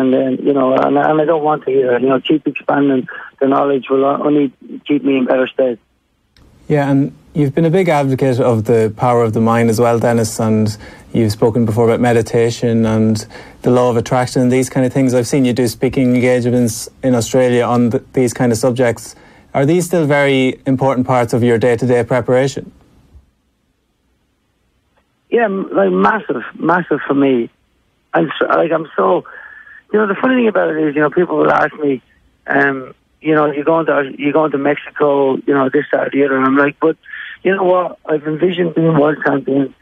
don't want to either. Keep expanding the knowledge will only keep me in better state. Yeah, and you've been a big advocate of the power of the mind as well, Dennis, and you've spoken before about meditation and the law of attraction and these kind of things. I've seen you do speaking engagements in Australia on these kind of subjects. Are these still very important parts of your day-to-day preparation? Yeah, massive for me. I'm so, the funny thing about it is, people will ask me, you're going to Mexico, this, that, or the other. And I'm like, but you know what? I've envisioned being world champion,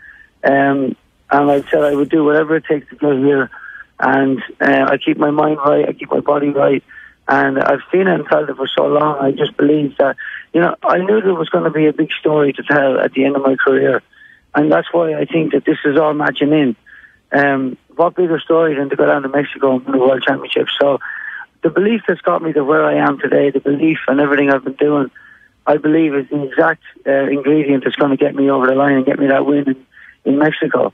and I said I would do whatever it takes to get here. And I keep my mind right, I keep my body right, and I've seen it and felt it for so long. I just believe that, I knew there was going to be a big story to tell at the end of my career, and that's why I think that this is all matching in. What bigger story than to go down to Mexico and win the world championship? So the belief that's got me to where I am today, the belief and everything I've been doing, I believe is the exact ingredient that's going to get me over the line and get me that win in Mexico.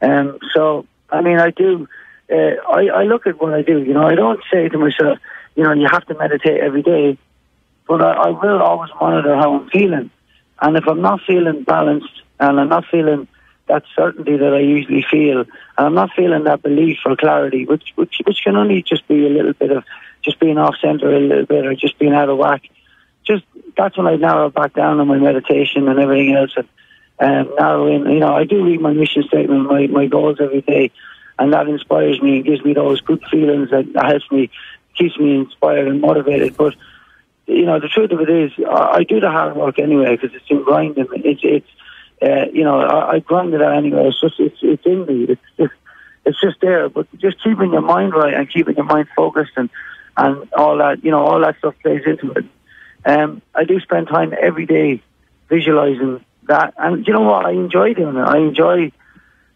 So, I do. I look at what I do. I don't say to myself, you have to meditate every day, but I will always monitor how I'm feeling. And if I'm not feeling balanced and I'm not feeling that certainty that I usually feel, and I'm not feeling that belief or clarity, which can only just be a little bit of just being off center a little bit or just being out of whack. Just that's when I narrow back down on my meditation and everything else, and narrow in. I do read my mission statement, my goals every day, and that inspires me and gives me those good feelings that helps me, keeps me inspired and motivated. But the truth of it is, I do the hard work anyway because it's in grinding. I grind it out anyway. It's in me. It's just there. But just keeping your mind right and keeping your mind focused and all that, all that stuff plays into it. I do spend time every day visualising that, and you know what? I enjoy doing it. I enjoy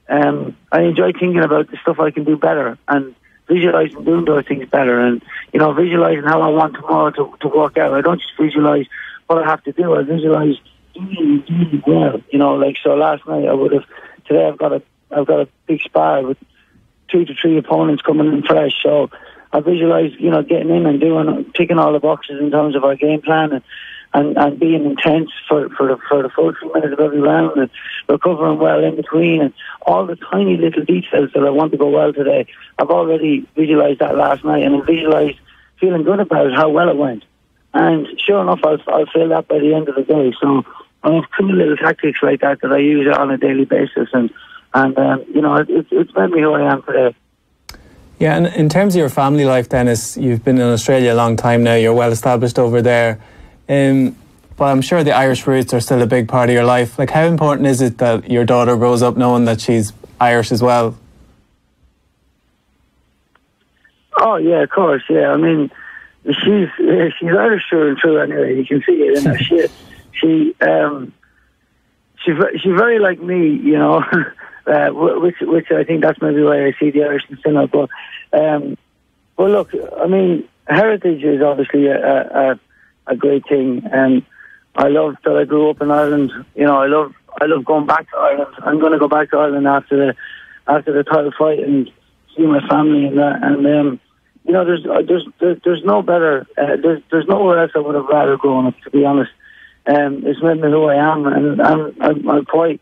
thinking about the stuff I can do better, and visualising doing those things better, and visualising how I want tomorrow to work out. I don't just visualise what I have to do. I visualise doing it well. So last night today I've got a big spar with 2 to 3 opponents coming in fresh. So I visualise, getting in and ticking all the boxes in terms of our game plan and being intense for the full 3 minutes of every round, and recovering well in between, and all the tiny little details that I want to go well today. I've already visualised that last night, and I visualised feeling good about how well it went. And sure enough, I'll feel that by the end of the day. So I have cool little tactics like that I use on a daily basis, and it's made me who I am today. Yeah, and in terms of your family life, Dennis, you've been in Australia a long time now. You're well established over there. But I'm sure the Irish roots are still a big part of your life. Like, how important is it that your daughter grows up knowing that she's Irish as well? Oh yeah, of course. Yeah, I mean, she's Irish through and through. Anyway, you can see it in her. She's very like me, which I think that's maybe why I see the Irish in her. But look, I mean, heritage is obviously a great thing, and I love that I grew up in Ireland. I love going back to Ireland. I'm going to go back to Ireland after the title fight and see my family and that. And there's no better. There's nowhere else I would have rather grown up, to be honest. It's made me who I am, and I'm quite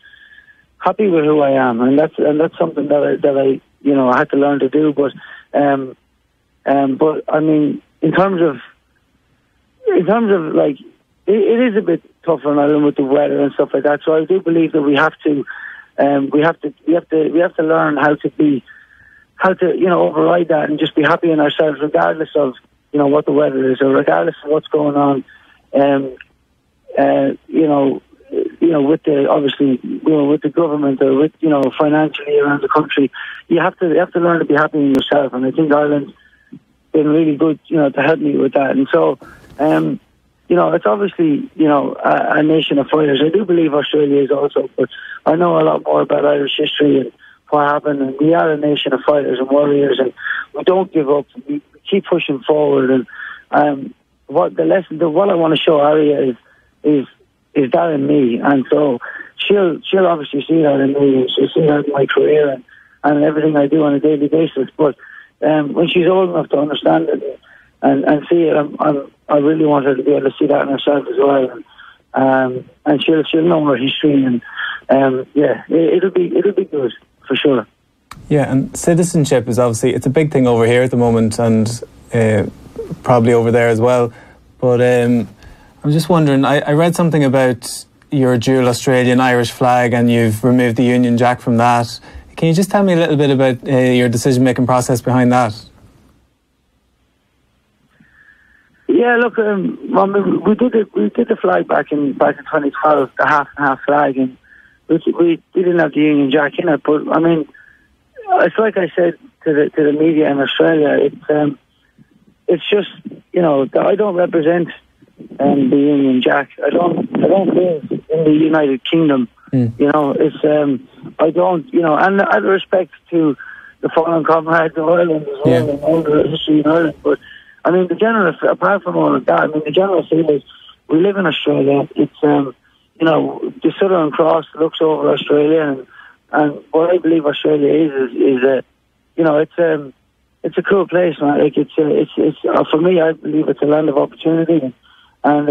happy with who I am, and that's something that I had to learn to do. But I mean, in terms of like, it is a bit tougher in Ireland with the weather and stuff like that. So I do believe that we have to learn how to override that and just be happy in ourselves, regardless of what the weather is, or regardless of what's going on. With the government, or with financially around the country, you have to learn to be happy in yourself. And I think Ireland's been really good, to help me with that. And so, it's obviously, a nation of fighters. I do believe Australia is also, but I know a lot more about Irish history and what happened. And we are a nation of fighters and warriors, and we don't give up. We keep pushing forward. And what I want to show Aria is that in me. And so she'll obviously see that in me, and she'll see that in my career and everything I do on a daily basis. But when she's old enough to understand it and see it, I really want her to be able to see that in herself as well. And she'll know her history, and it'll be good for sure. Yeah, and citizenship is obviously, it's a big thing over here at the moment, and probably over there as well. But I'm just wondering, I read something about your dual Australian-Irish flag, and you've removed the Union Jack from that. Can you just tell me a little bit about your decision-making process behind that? Yeah, look, we did the flag back in 2012, the half and half flag, and we didn't have the Union Jack in it. But I mean, it's like I said to the media in Australia. It's just I don't represent the Union Jack. I don't live in the United Kingdom. It's I don't and out of respect to the fallen comrades of Ireland as well, and all the history in Ireland. But I mean, apart from all of that, I mean, the general thing is we live in Australia. It's the Southern Cross looks over Australia, and what I believe Australia is it's a cool place, man. Like it's for me, I believe it's a land of opportunity, and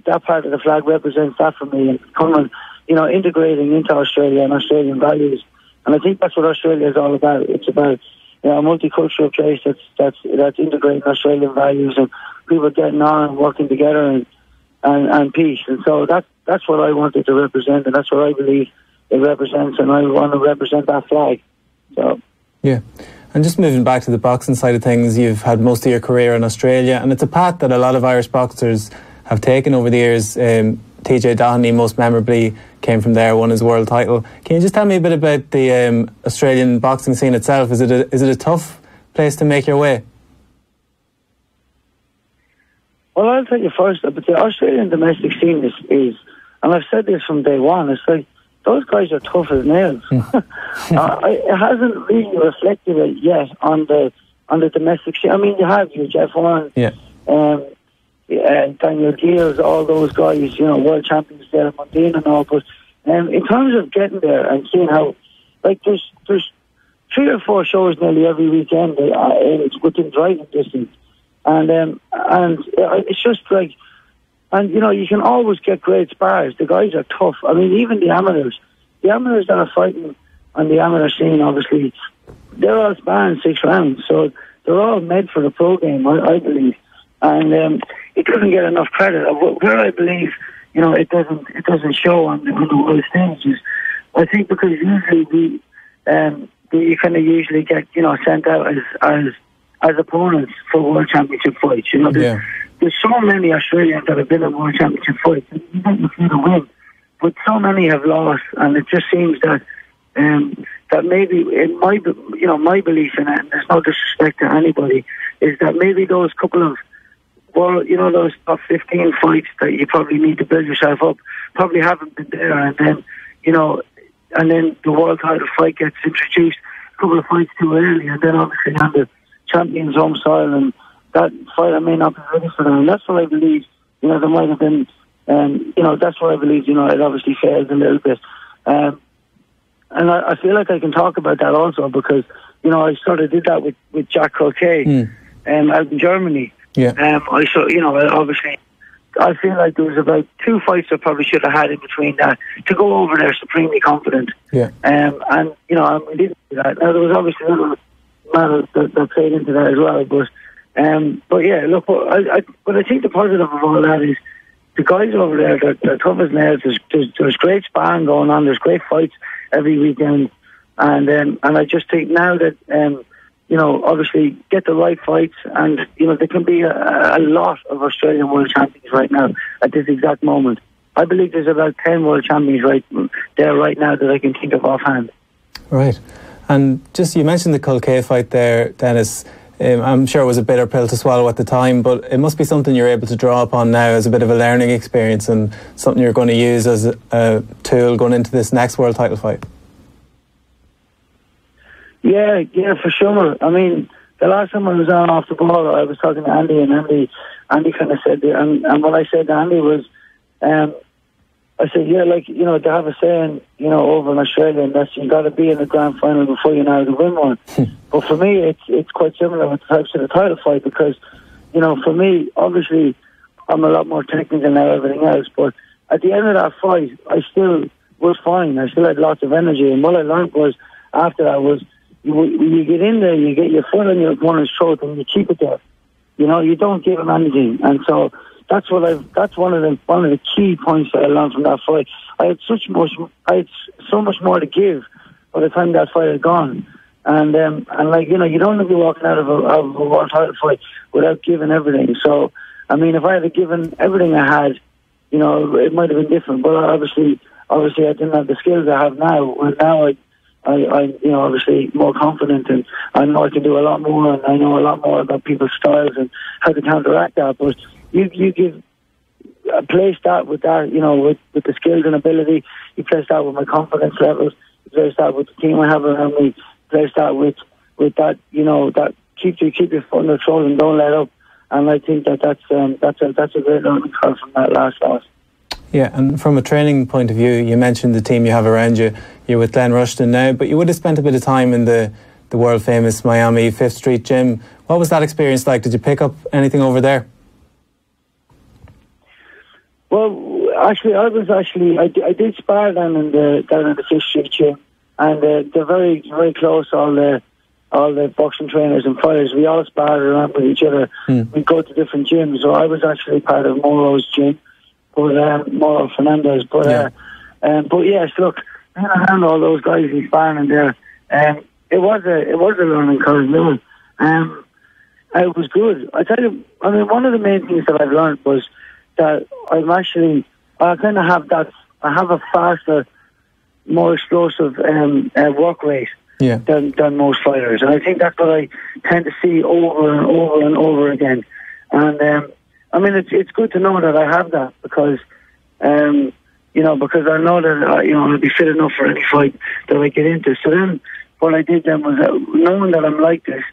that part of the flag represents that for me, and coming, integrating into Australia and Australian values. And I think that's what Australia is all about. It's about a multicultural place that's integrating Australian values, and people getting on and working together and peace. And so that's what I wanted to represent, and that's what I believe it represents, and I want to represent that flag. So yeah. And just moving back to the boxing side of things, you've had most of your career in Australia, and it's a path that a lot of Irish boxers have taken over the years. TJ Doheny most memorably came from there, won his world title. Can you just tell me a bit about the Australian boxing scene itself? Is it a tough place to make your way? Well, I'll tell you first, but the Australian domestic scene is, and I've said this from day one, it's like, those guys are tough as nails. It hasn't really reflected it yet on the domestic scene. I mean, you have your Jeff Warren, Daniel Gears, all those guys, world champions there at Munguia and all, but in terms of getting there and seeing how, like, there's 3 or 4 shows nearly every weekend. It's within driving distance, and it's just like, and you can always get great spars. The guys are tough. I mean, even the amateurs that are fighting on the amateur scene, obviously, they're all sparring 6 rounds, so they're all made for the pro game, I believe, and it doesn't get enough credit. Where I believe, it doesn't show on the world stages. I think because usually you kind of usually get sent out as opponents for world championship fights. There's so many Australians that have been at world championship fights. You think you feel the win, but so many have lost, and it just seems that that maybe in my belief in it, and there's no disrespect to anybody, is that maybe those couple of those top 15 fights that you probably need to build yourself up probably haven't been there, and then the world title fight gets introduced a couple of fights too early, and then obviously on the champions home soil, and that fighter may not be ready for them. And that's what I believe. There might have been, that's what I believe. It obviously failed a little bit, and I feel like I can talk about that also because I sort of did that with Jack Croquet out in Germany. Obviously, I feel like there was about 2 fights I probably should have had in between that to go over there supremely confident. And we didn't do that. Now there was obviously other matters that played into that as well, but yeah, look, but I think the positive of all that is the guys over there, they're tough as nails. There's great sparring going on. There's great fights every weekend, and I just think now that obviously get the right fights, and there can be a lot of Australian world champions right now at this exact moment. I believe there's about 10 world champions right there right now that I can think of offhand. Right, and just you mentioned the Culcahy fight there, Dennis. I'm sure it was a bitter pill to swallow at the time, but it must be something you're able to draw upon now as a bit of a learning experience and something you're going to use as a tool going into this next world title fight. Yeah, for sure. I mean, the last time I was on Off the Ball, I was talking to Andy, and Andy kind of said, and what I said to Andy was, I said, they have a saying, over in Australia, and that's you got to be in the grand final before you know how to win one. But for me, it's quite similar with the types of the title fight because, for me, obviously, I'm a lot more technical than everything else. But at the end of that fight, I still was fine. I still had lots of energy, and what I learned was after that was you get in there, you get your foot on your opponent's throat, and you keep it there. You don't give him anything, and so. That's one of the key points that I learned from that fight. I had so much more to give by the time that fight had gone, and you don't want to be walking out of a world title fight without giving everything. So, I mean, if I had given everything I had, it might have been different. But obviously, I didn't have the skills I have now. And now I'm obviously more confident, and I know I can do a lot more, and I know a lot more about people's styles and how to counteract that. But you place that with that, with the skills and ability. You place that with my confidence levels. You place that with the team I have around me. You place that with that, that keep your foot on the throat and don't let up. And I think that's a great learning curve from that last loss. Yeah, and from a training point of view, you mentioned the team you have around you. You're with Glenn Rushton now, but you would have spent a bit of time in the world famous Miami 5th Street gym. What was that experience like? Did you pick up anything over there? Well, I did spar down in the 5th Street gym, and they're very, very close. All the boxing trainers and fighters, we all sparred around with each other. We go to different gyms. So I was actually part of Moro's gym, Moro Fernandez. But yes, look, being around all those guys and sparring in there, it was a learning curve. It was good. I tell you, I mean, one of the main things that I've learned was that I have a faster, more explosive work rate than most fighters, and I think that's what I tend to see over and over and over again. And I mean, it's good to know that I have that because, because I know that I'll be fit enough for any fight that I get into. So then, what I did then was knowing that I'm like this,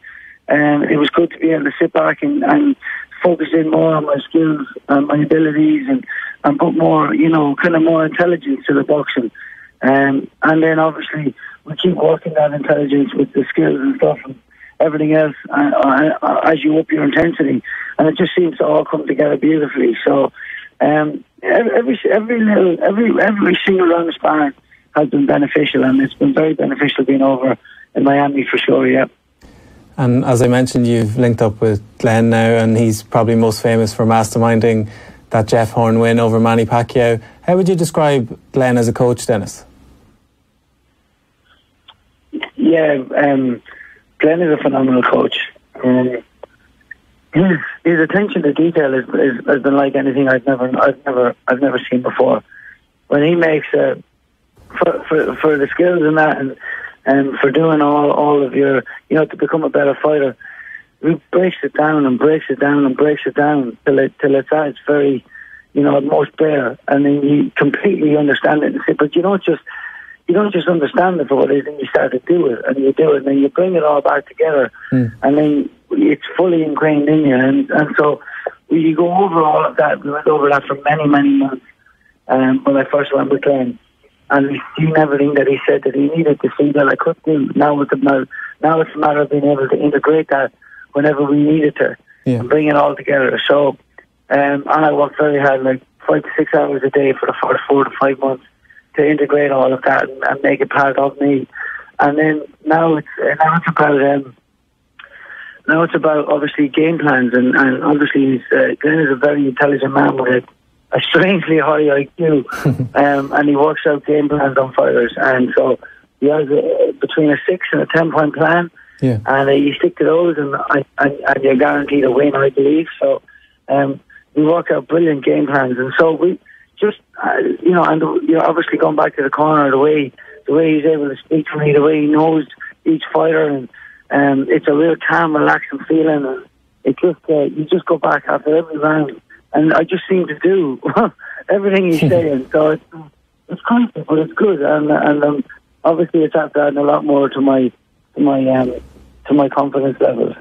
it was good to be able to sit back and focus in more on my skills and my abilities and put more, kind of more intelligence to the boxing. And then obviously we keep working that intelligence with the skills and stuff and everything else as you up your intensity, and it just seems to all come together beautifully. So every single round of sparring has been beneficial, and it's been very beneficial being over in Miami for sure. Yeah. And as I mentioned, you've linked up with Glenn now, and he's probably most famous for masterminding that Jeff Horn win over Manny Pacquiao. How would you describe Glenn as a coach, Dennis? Yeah, Glenn is a phenomenal coach. His attention to detail has been like anything I've never seen before. When he makes for the skills and that, and for doing all of your, to become a better fighter, he breaks it down and breaks it down and breaks it down till it's at its very, most bare, and then you completely understand it. But you don't just understand it for what it is, and you start to do it, and you do it, and then you bring it all back together, and then it's fully ingrained in you. And so you go over all of that. We went over that for many, many months when I first went with Glenn. And we've seen everything that he said that he needed to see that I could do. Now it's a matter of being able to integrate that whenever we needed to and bring it all together. So, and I worked very hard, like 5 to 6 hours a day for the first 4 to 5 months to integrate all of that and make it part of me. And then now it's about obviously game plans, and obviously Glenn is a very intelligent man with a strangely high IQ, and he works out game plans on fighters, and so he has between a 6 and a 10-point plan, and you stick to those, and you're guaranteed a win, I believe. So we work out brilliant game plans, and so we just obviously going back to the corner, the way he's able to speak to me, the way he knows each fighter, and it's a real calm, relaxing feeling, and it just you just go back after every round. And I just seem to do everything he's saying. So it's constant, but it's good. And obviously it's after adding a lot more to my confidence levels.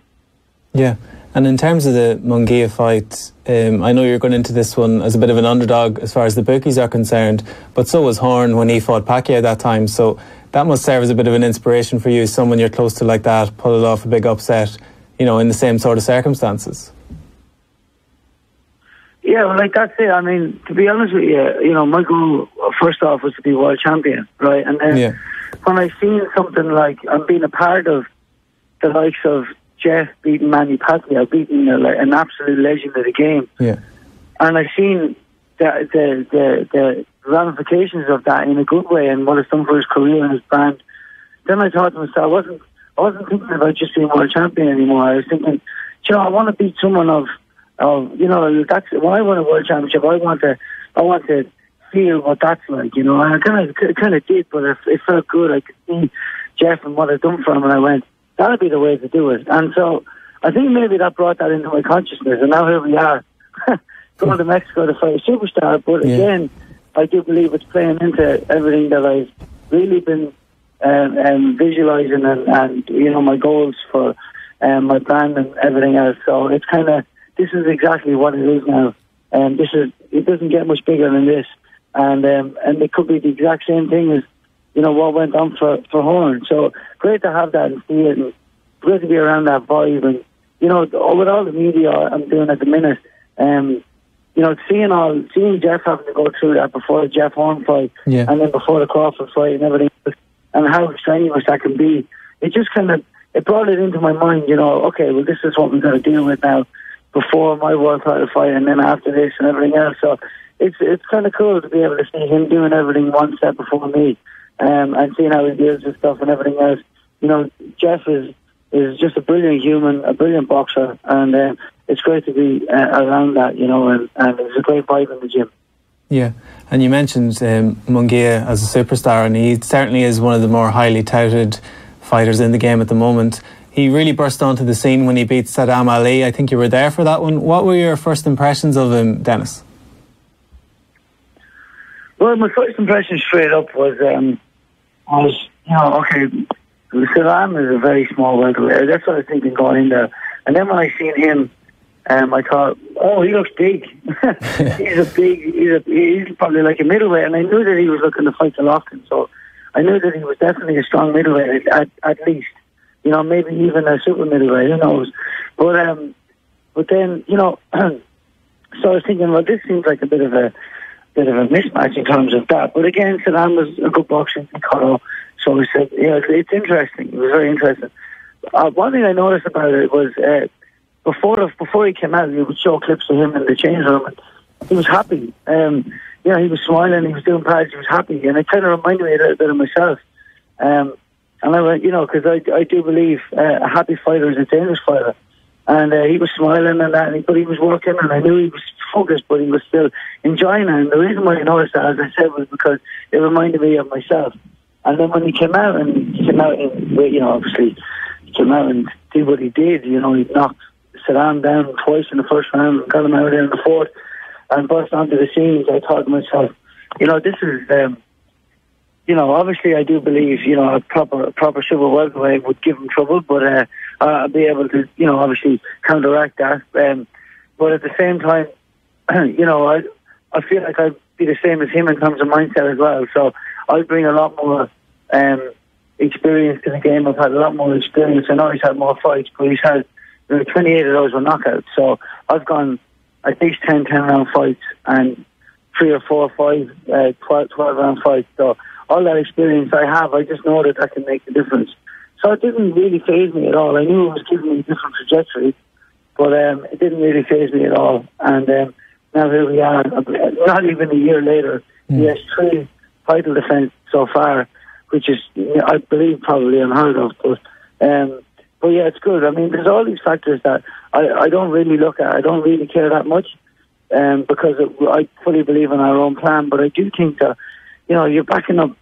Yeah. And in terms of the Munguia fight, I know you're going into this one as a bit of an underdog as far as the bookies are concerned, but so was Horn when he fought Pacquiao that time. So that must serve as a bit of an inspiration for you, someone you're close to like that, pull off a big upset, in the same sort of circumstances. Yeah, well, like that's it. I mean, to be honest with you, my goal first off was to be world champion, right? And then when I seen something like I'm being a part of the likes of Jeff beating Manny Pacquiao, beating an absolute legend of the game, and I seen the ramifications of that in a good way and what it's done for his career and his brand. Then I thought to myself, I wasn't thinking about just being world champion anymore. I was thinking, I want to beat someone of that's when I won a world championship. I want to feel what that's like, and I kind of did, but it felt good. I could see Jeff and what I'd done for him, and I went, that'll be the way to do it. And so I think maybe that brought that into my consciousness, and now here we are going to Mexico to fight a superstar. But again, I do believe it's playing into everything that I've really been visualizing and my goals for my brand and everything else. So it's kind of, this is exactly what it is now. It doesn't get much bigger than this, and it could be the exact same thing as what went on for Horn. So great to have that and see it, and great to be around that vibe. And with all the media I'm doing at the minute, seeing Jeff having to go through that before the Jeff Horn fight, and then before the Crawford fight and everything, and how strenuous that can be, it just it brought it into my mind. Okay, well, this is what we've got to deal with now, before my world title fight, and then after this and everything else. So it's kind of cool to be able to see him doing everything one step before me, and seeing how he deals with stuff and everything else. Jeff is just a brilliant human, a brilliant boxer, and it's great to be around that, and it's a great vibe in the gym. Yeah, and you mentioned Munguia as a superstar, and he certainly is one of the more highly touted fighters in the game at the moment. he really burst onto the scene when he beat Saddam Ali. I think you were there for that one. What were your first impressions of him, Dennis? Well, my first impression straight up was okay, Saddam is a very small welterweight. That's what I was thinking going in there. And then when I seen him, I thought, oh, he looks big. He's probably like a middleweight. And I knew that he was looking to fight the Lofton. So I knew that he was definitely a strong middleweight, at least. You know, maybe even a super middleweight, who knows. But then, you know, so I was thinking, well, this seems like a bit of a mismatch in terms of that. But again, Saddam was a good boxer. So we said, yeah, it's interesting. It was very interesting. One thing I noticed about it was before he came out, you would show clips of him in the change room. And he was happy. You know, he was smiling. He was doing pads. He was happy, and it kind of reminded me a little bit of myself. And I went, you know, because I do believe a happy fighter is a dangerous fighter. And he was smiling and that, but he was working, and I knew he was focused, but he was still enjoying it. And the reason why I noticed that, as I said, was because it reminded me of myself. And then when he came out, and you know, obviously, he came out and did what he did. You know, he knocked Saddam down twice in the first round, and got him out there in the fourth, and burst onto the scenes. I thought to myself, you know, this is, you know, obviously I do believe, you know, a proper super welterweight would give him trouble, but I'll be able to, you know, obviously counteract that. But at the same time, you know, I feel like I'd be the same as him in terms of mindset as well. So I'll bring a lot more experience to the game. I've had a lot more experience. I know he's had more fights, but he's had 28 of those were knockouts. So I've gone at least 10 round fights and 3 or 4 or 5 12 round fights. So all that experience I have, I just know that can make a difference. So it didn't really faze me at all. I knew it was giving me a different trajectory, but it didn't really faze me at all. And now here we are, not even a year later. He has 3 title defense so far, which is, I believe, probably unheard of. But yeah, it's good. I mean, there's all these factors that I don't really look at. I don't really care that much because I fully believe in our own plan. But I do think that, you know, you're backing up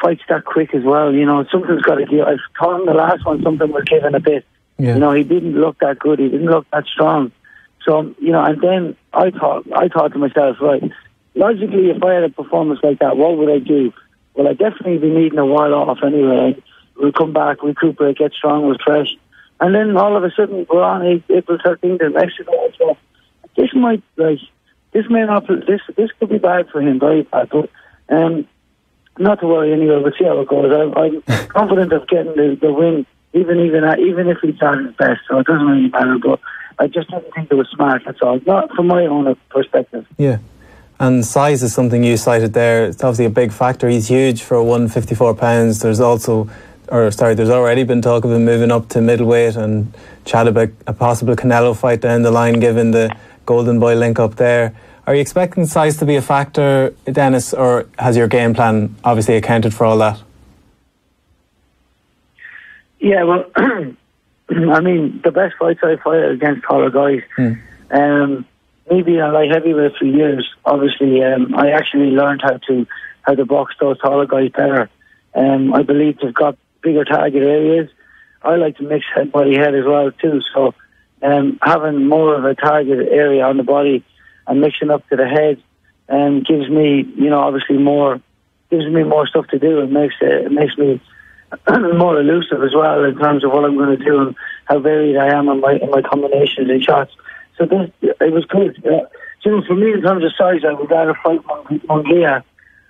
fights that quick as well. You know, something's got to give. I thought in the last one something was giving a bit. Yeah. You know, he didn't look that good. He didn't look that strong. So, you know, and then I thought to myself, right, logically, if I had a performance like that, what would I do? Well, I'd definitely be needing a while off anyway. We'll come back, recuperate, get strong, refresh. And then all of a sudden, we're on April 13th in Mexico. So this could be bad for him, very bad. But not to worry anyway, we'll see how it goes. I'm confident of getting the win, even if he's at his best. So it doesn't really matter, but I just didn't think it was smart, that's all. Not from my own perspective. Yeah. And size is something you cited there. It's obviously a big factor. He's huge for 154 pounds. There's already been talk of him moving up to middleweight and chat about a possible Canelo fight down the line, given the Golden Boy link up there. Are you expecting size to be a factor, Dennis, or has your game plan obviously accounted for all that? Yeah, well, I mean, the best fights I fight are against taller guys. Me being a light heavyweight for years, obviously, I actually learned how to box those taller guys better. I believe they've got bigger target areas. I like to mix head, body, head as well too. So having more of a target area on the body and mixing up to the head gives me, you know, obviously gives me more stuff to do. It makes me more elusive as well in terms of what I'm going to do and how varied I am in my combinations and shots. So it was good. So for me, in terms of size, I would rather fight Munguia,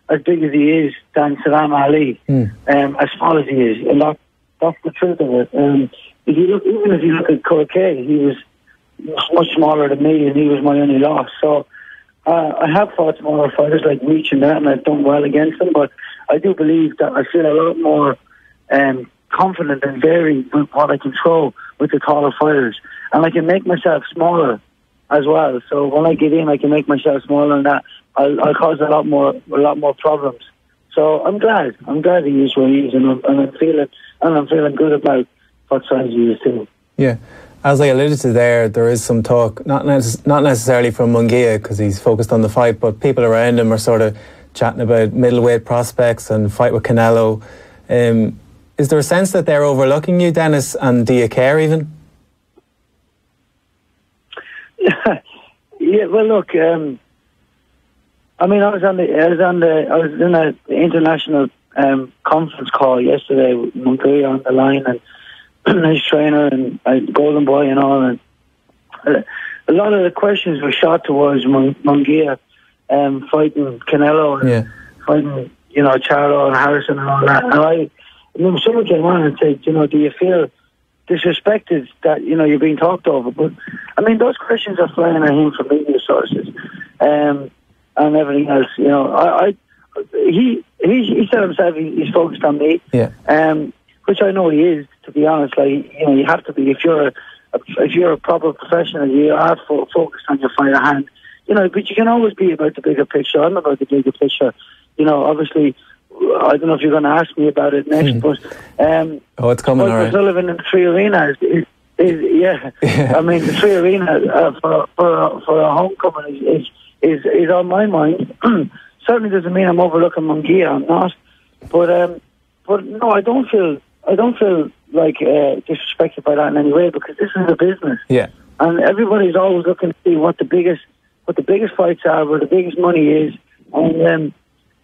as big as he is, than Saddam Ali, as small as he is. And that's the truth of it. If you look at Corke, he was much smaller than me, and he was my only loss. So I have fought smaller fighters like Reach and that, and I've done well against them. But I do believe that I feel a lot more confident and varied with what I can throw with the taller fighters. And I can make myself smaller as well. So when I get in, I can make myself smaller, and that I'll cause a lot more problems. So I'm glad he is where he is, and I'm feeling good about what size he is too. Yeah, as I alluded to there is some talk, not necessarily from Munguia because he's focused on the fight, but people around him are sort of chatting about middleweight prospects and fight with Canelo. Is Is there a sense that they're overlooking you, Dennis, and do you care even? Yeah, well, look, I mean, I was in an international conference call yesterday with Munguia on the line, and his trainer and Golden Boy and all, and a lot of the questions were shot towards Munguia fighting Canelo and fighting, Charlo and Harrison and all that. And I mean, someone came on and said, do you feel disrespected that, you're being talked over? But, I mean, those questions are flying at him from media sources and everything else. He said himself he's focused on me, which I know he is, to be honest. Like, you have to be. If you're a proper professional, you are focused on your fighter hand. But you can always be about the bigger picture. I'm about the bigger picture. Obviously, I don't know if you're going to ask me about it next, but it's coming, all right. Sullivan in the 3 Arena I mean, the 3 Arena for a homecoming is on my mind. Certainly doesn't mean I'm overlooking Munguia. I'm not, but no, I don't feel like disrespected by that in any way, because this is a business. Yeah, and everybody's always looking to see what the biggest fights are, where the biggest money is, and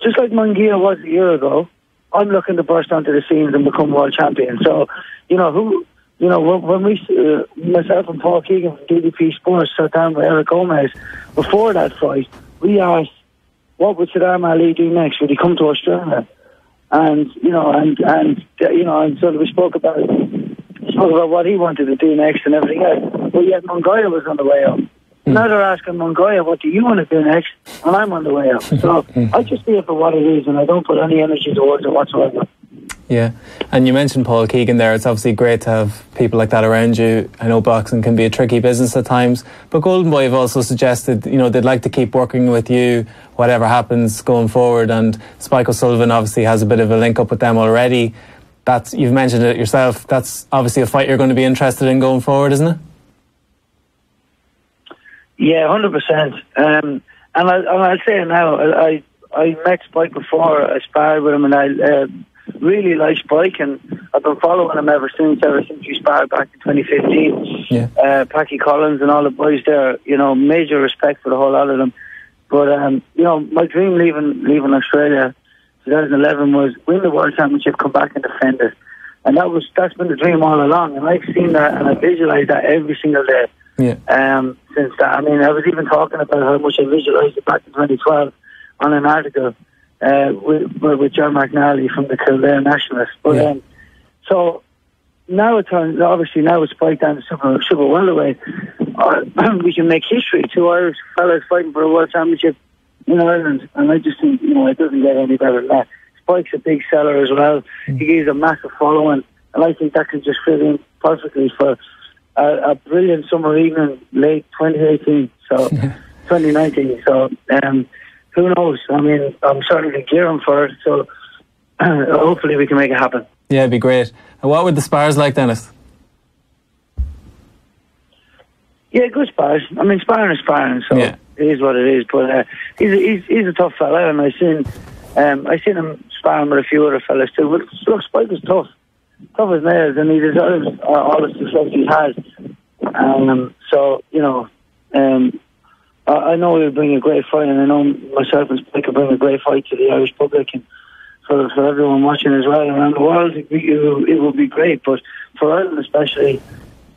just like Munguia was a year ago, I'm looking to burst onto the scenes and become world champion. So, when we, myself and Paul Keegan from DDP Sports sat down with Eric Gomez before that fight, we asked, what would Saddam Ali do next? Would he come to Australia? And so we spoke about what he wanted to do next and everything else. But yet Munguia was on the way up. Now they're asking Munguia, what do you want to do next? And I'm on the way up. So I just see it for what it is, and I don't put any energy towards it whatsoever. Yeah, and you mentioned Paul Keegan there. It's obviously great to have people like that around you. I know boxing can be a tricky business at times, but Golden Boy have also suggested, they'd like to keep working with you, whatever happens going forward. And Spike O'Sullivan obviously has a bit of a link up with them already. You've mentioned it yourself. That's obviously a fight you're going to be interested in going forward, isn't it? Yeah, 100%. And I'll say it now. I met Spike before. I sparred with him, and I really like Spike, and I've been following him ever since we sparred back in 2015. Yeah. Packy Collins and all the boys there, major respect for the whole lot of them. But my dream leaving Australia 2011 was win the World Championship, come back and defend it. And that's been the dream all along, and I've seen that and I visualised that every single day. Yeah. Since that, I mean, I was even talking about how much I visualised it back in 2012 on an article with John McNally from the Kildare Nationalist. But so now now it's Spike down to super welterweight. We can make history. 2 Irish fellas fighting for a world championship in Ireland, and I just think it doesn't get any better than that. Spike's a big seller as well. He gives a massive following, and I think that can just fit in perfectly for a brilliant summer evening, late 2018, so 2019. So who knows? I mean, I'm certainly gearing for it. So hopefully we can make it happen. Yeah, it'd be great. And what were the spars like, Dennis? Yeah, good spars. I mean, sparring is sparring, so it is what it is. But he's a tough fella, and I seen him sparring with a few other fellas too. But look, Spike is tough as nails, and he deserves all the success he has. So I know he'll bring a great fight, and I know myself and Spike will bring a great fight to the Irish public and for everyone watching as well around the world. It will be great, but for Ireland especially,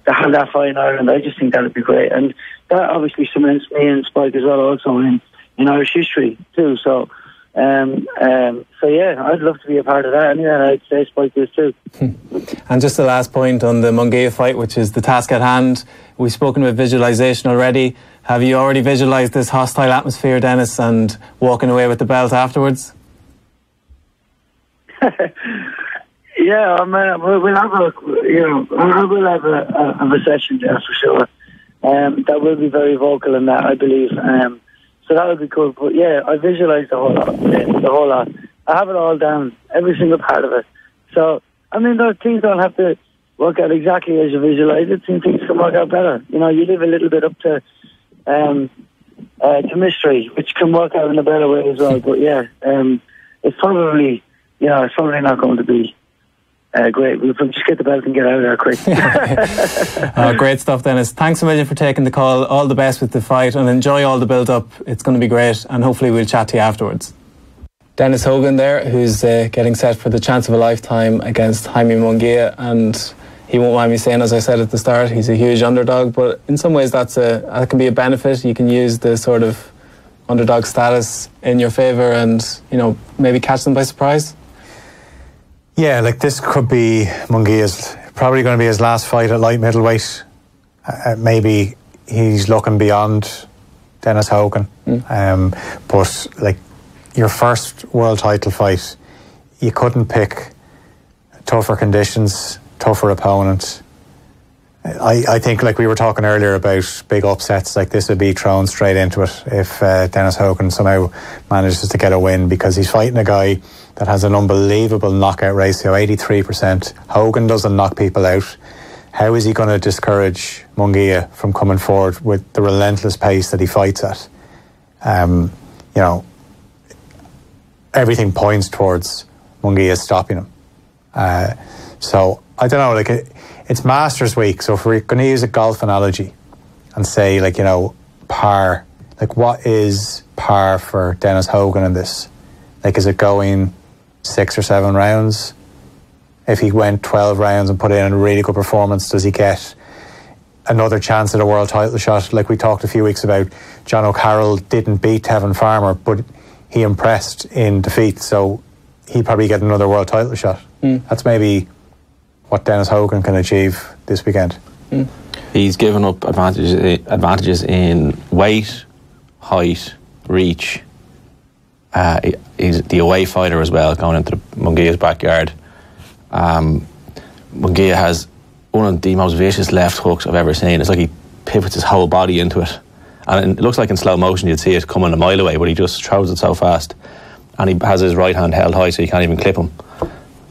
to have that fight in Ireland, I just think that would be great, and that obviously cements me and Spike as well, also in Irish history too. So yeah, I'd love to be a part of that, and I'd say Spike is too. And just the last point on the Munguia fight, which is the task at hand. We've spoken about visualisation already. Have you already visualised this hostile atmosphere, Dennis, and walking away with the belt afterwards? Yeah, we'll have a session there for sure. That will be very vocal in that, I believe. So that would be cool. But yeah, I visualise the whole lot. I have it all down, every single part of it. So I mean, those things don't have to work out exactly as you visualise it. Things can work out better. You leave a little bit up to mystery, which can work out in a better way as well. But yeah, it's probably not going to be great. We'll just get the belt and get out of there quick. Great stuff, Dennis. Thanks a million for taking the call. All the best with the fight and enjoy all the build-up. It's going to be great, and hopefully we'll chat to you afterwards. Dennis Hogan there, who's getting set for the chance of a lifetime against Jaime Munguia, and he won't mind me saying, as I said at the start, he's a huge underdog, but in some ways that can be a benefit. You can use the sort of underdog status in your favour and, you know, maybe catch them by surprise. Yeah, like this could be Munguia's probably going to be his last fight at light middleweight. Maybe he's looking beyond Dennis Hogan. But like your first world title fight, you couldn't pick tougher conditions, tougher opponent. I think, like we were talking earlier about big upsets, like this would be thrown straight into it if Dennis Hogan somehow manages to get a win, because he's fighting a guy that has an unbelievable knockout ratio, 83%. Hogan doesn't knock people out. How is he going to discourage Munguia from coming forward with the relentless pace that he fights at? You know, everything points towards Munguia stopping him. So I don't know, like it's Masters week, so if we're going to use a golf analogy and say, like, you know, par, like what is par for Dennis Hogan in this? Like, is it going 6 or 7 rounds? If he went 12 rounds and put in a really good performance, does he get another chance at a world title shot? Like we talked a few weeks about, John O'Carroll didn't beat Tevin Farmer, but he impressed in defeat, so he'd probably get another world title shot. That's maybe what Dennis Hogan can achieve this weekend. He's given up advantages in weight, height, reach. He's the away fighter as well, going into Munguia's backyard. Munguia has one of the most vicious left hooks I've ever seen. It's like he pivots his whole body into it. And it looks like in slow motion you'd see it coming a mile away, but he just throws it so fast. And he has his right hand held high so you can't even clip him,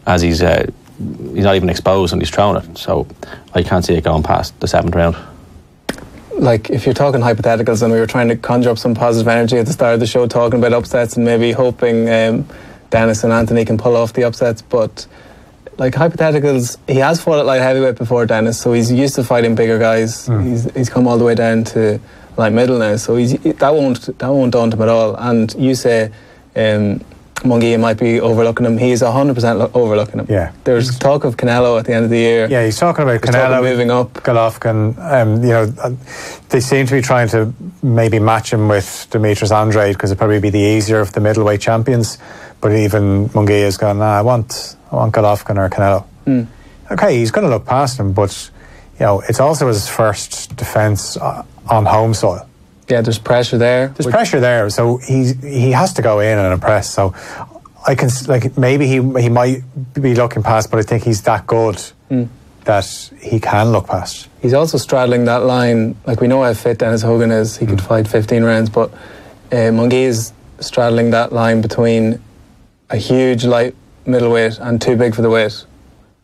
as he's not even exposed and he's throwing it. So I can't see it going past the 7th round. Like, if you're talking hypotheticals, and we were trying to conjure up some positive energy at the start of the show, talking about upsets and maybe hoping Dennis and Anthony can pull off the upsets, but like hypotheticals, he has fought at light heavyweight before, Dennis, so he's used to fighting bigger guys. He's come all the way down to light middle now, so that won't daunt him at all. And you say Munguia might be overlooking him. He's 100% overlooking him. Yeah. There's talk of Canelo at the end of the year. Yeah, he's talking about Canelo moving up. Golovkin. You know, they seem to be trying to maybe match him with Demetrius Andrade, because it'd probably be the easier of the middleweight champions. But even Munguia's gone, nah, I want Golovkin or Canelo. Okay, he's going to look past him, but you know, it's also his first defence on home soil. Yeah, there's pressure there. There's pressure there, so he has to go in and impress. So I can, like, maybe he might be looking past, but I think he's that good that he can look past. He's also straddling that line. Like, we know how fit Dennis Hogan is. He could fight 15 rounds, but Munguia is straddling that line between a huge light middleweight and too big for the weight,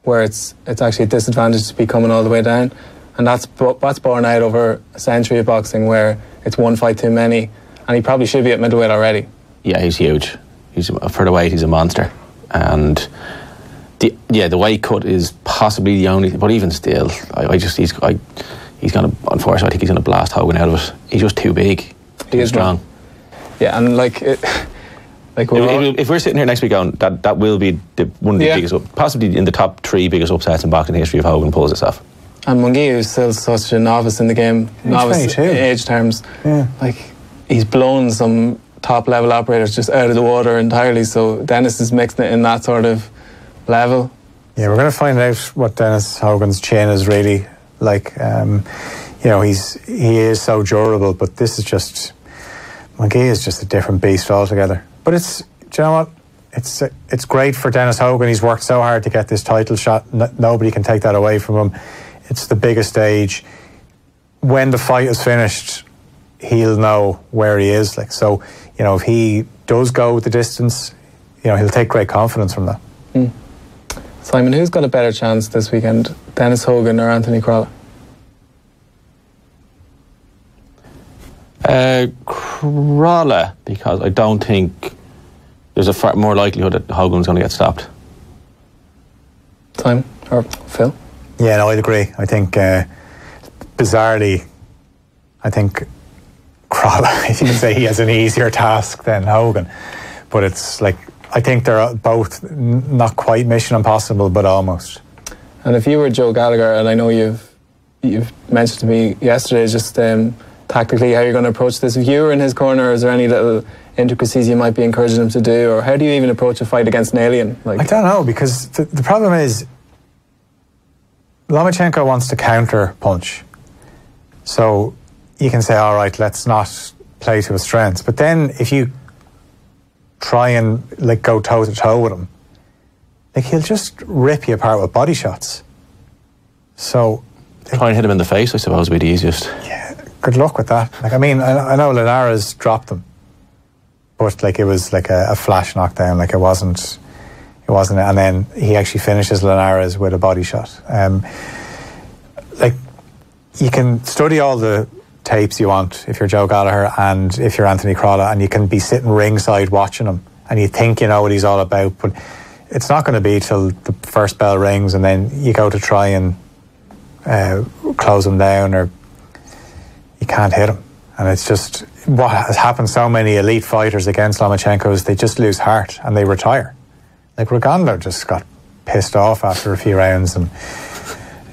where it's actually a disadvantage to be coming all the way down. And that's borne out over a century of boxing, where it's one fight too many, and he probably should be at middleweight already. Yeah, he's huge. For the weight, he's a monster. And the weight cut is possibly the only, but even still, he's going to, unfortunately, I think he's going to blast Hogan out of it. He's just too big. He is strong. Yeah, and if we're sitting here next week going, that will be one of the biggest, possibly in the top 3 biggest upsets in boxing history if Hogan pulls this off. And Munguia is still such a novice in the game, novice in age terms. Yeah. Like, he's blown some top level operators just out of the water entirely, so Dennis is mixing it in that sort of level. Yeah, we're going to find out what Dennis Hogan's chin is really like. You know, he is so durable, but this is just, Munguia is just a different beast altogether. But do you know what? It's great for Dennis Hogan. He's worked so hard to get this title shot. Nobody can take that away from him. It's the biggest stage. When the fight is finished, he'll know where he is. Like, so, you know, if he does go the distance, you know, he'll take great confidence from that. Simon, who's got a better chance this weekend, Dennis Hogan or Anthony Crolla? Crolla, because I don't think there's a far more likelihood that Hogan's going to get stopped. Simon or Phil? Yeah, no, I'd agree. I think, bizarrely, I think Crolla, you can say he has an easier task than Hogan. But it's like, I think they're both not quite mission impossible, but almost. And if you were Joe Gallagher, and I know you've mentioned to me yesterday just tactically how you're going to approach this, if you were in his corner, is there any little intricacies you might be encouraging him to do, or how do you even approach a fight against an alien? Like, I don't know, because the problem is Lomachenko wants to counter punch. So you can say, all right, let's not play to his strengths. But then if you try and like go toe to toe with him, like he'll just rip you apart with body shots. So try and hit him in the face, I suppose, would be the easiest. Yeah, good luck with that. Like, I mean, I know Linares dropped him, but like it was like a flash knockdown. Like it wasn't, and then he actually finishes Linares with a body shot. Like, you can study all the tapes you want if you're Joe Gallagher and if you're Anthony Crolla, and you can be sitting ringside watching him, and you think you know what he's all about, but it's not going to be till the first bell rings, and then you go to try and close him down, or you can't hit him. And it's just what has happened. So many elite fighters against Lomachenko is they just lose heart and they retire. Like Rigondeaux just got pissed off after a few rounds, and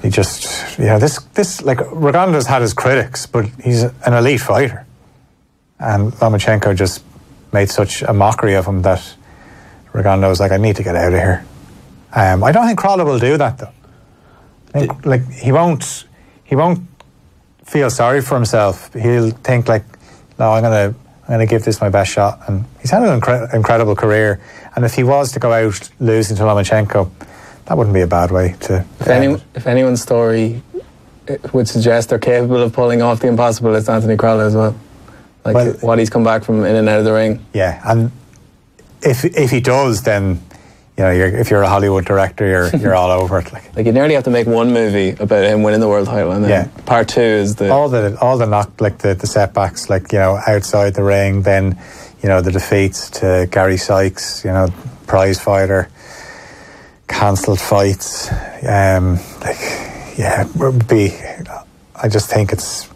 he just, you know, this like Rigondeaux's had his critics, but he's an elite fighter, and Lomachenko just made such a mockery of him that Rigondeaux was like, I need to get out of here. I don't think Crolla will do that though. I think, like, he won't feel sorry for himself. He'll think like, no, I'm gonna give this my best shot. And he's had an incredible career, and if he was to go out losing to Lomachenko, that wouldn't be a bad way to. If anyone's story would suggest they're capable of pulling off the impossible, it's Anthony Crolla as well. Like, well, what he's come back from in and out of the ring. Yeah, and if he does, then, you know, if you're a Hollywood director, you're all over it. Like you nearly have to make one movie about him winning the world title, and then part two is all the knock, like the setbacks, like, you know, outside the ring, then, you know, the defeats to Gary Sykes, you know, prize fighter, cancelled fights, would be. I just think it's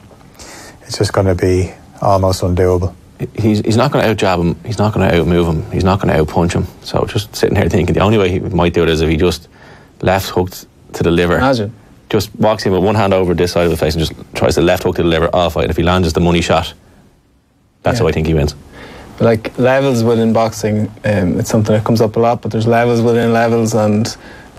just going to be almost undoable. He's not going to out-jab him, he's not going to out-move him, he's not going to out-punch him. So just sitting here thinking the only way he might do it is if he just left hooked to the liver. Imagine. Just walks in with one hand over this side of the face and just tries to left hook to the liver, all fight. If he lands the money shot, that's how I think he wins. But like levels within boxing, it's something that comes up a lot, but there's levels within levels, and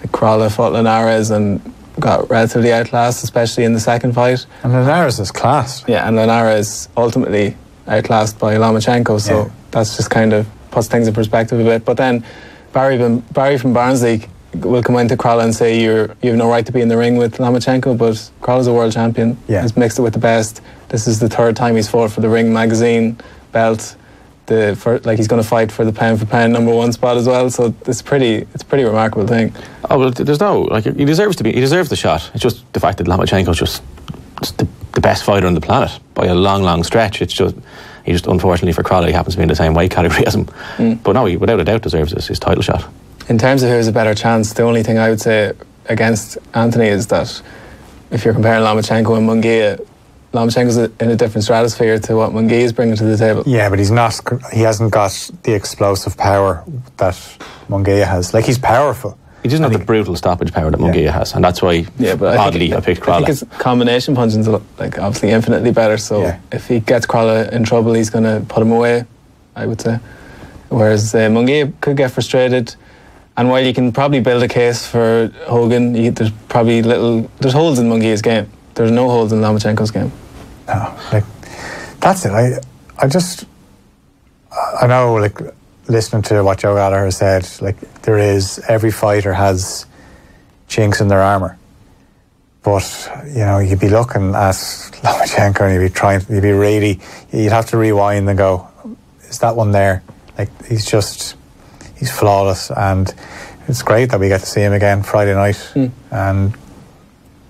like Crolla fought Linares and got relatively outclassed, especially in the second fight. And Linares is class. Yeah, and Linares ultimately outclassed by Lomachenko, so that's just kind of puts things in perspective a bit. But then Barry from Barnsley will come into Crolla and say you have no right to be in the ring with Lomachenko, but Crolla's a world champion. Yeah. He's mixed it with the best. This is the third time he's fought for the Ring magazine belt. He's going to fight for the pound for pound #1 spot as well. So it's a pretty remarkable thing. Oh well, there's no, like, he deserves the shot. It's just the fact that Lomachenko's just the best fighter on the planet by a long stretch. It's just he just, unfortunately for Crolla, he happens to be in the same weight category as him. But no, he without a doubt deserves his title shot. In terms of who has a better chance, the only thing I would say against Anthony is that if you're comparing Lomachenko and Munguia, Lomachenko's in a different stratosphere to what Munguia is bringing to the table. Yeah, but he hasn't got the explosive power that Munguia has. Like, he's powerful. He doesn't have the brutal stoppage power that Munguia has, and that's why oddly I picked Crolla. I think his combination punching's like obviously infinitely better, so if he gets Crolla in trouble, he's going to put him away, I would say. Whereas Munguia could get frustrated, and while you can probably build a case for Hogan, there's holes in Munguia's game. There's no holes in Lomachenko's game. No, like, that's it. I know, like, listening to what Joe Gallagher said, like, every fighter has chinks in their armour. But, you know, you'd be looking at Lomachenko and you'd have to rewind and go, is that one there? Like, he's flawless, and it's great that we get to see him again Friday night. And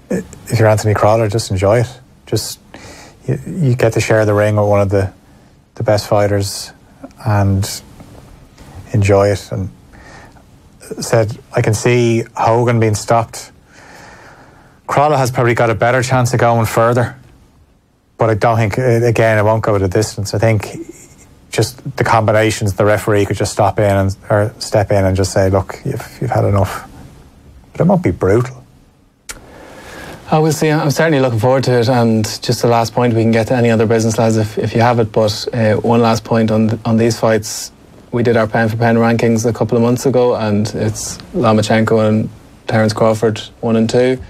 if you're Anthony Crolla, just enjoy it. Just, you get to share the ring with one of the best fighters and enjoy it. And said, I can see Hogan being stopped. Crolla has probably got a better chance of going further, but I don't think, again, it won't go the distance. I think just the combinations, the referee could just step in and just say, look, you've had enough. But it won't be brutal. Oh, we'll see. I'm certainly looking forward to it. And just the last point, we can get to any other business, lads, if you have it. But one last point on these fights. We did our pen for pen rankings a couple of months ago, and it's Lomachenko and Terence Crawford 1 and 2.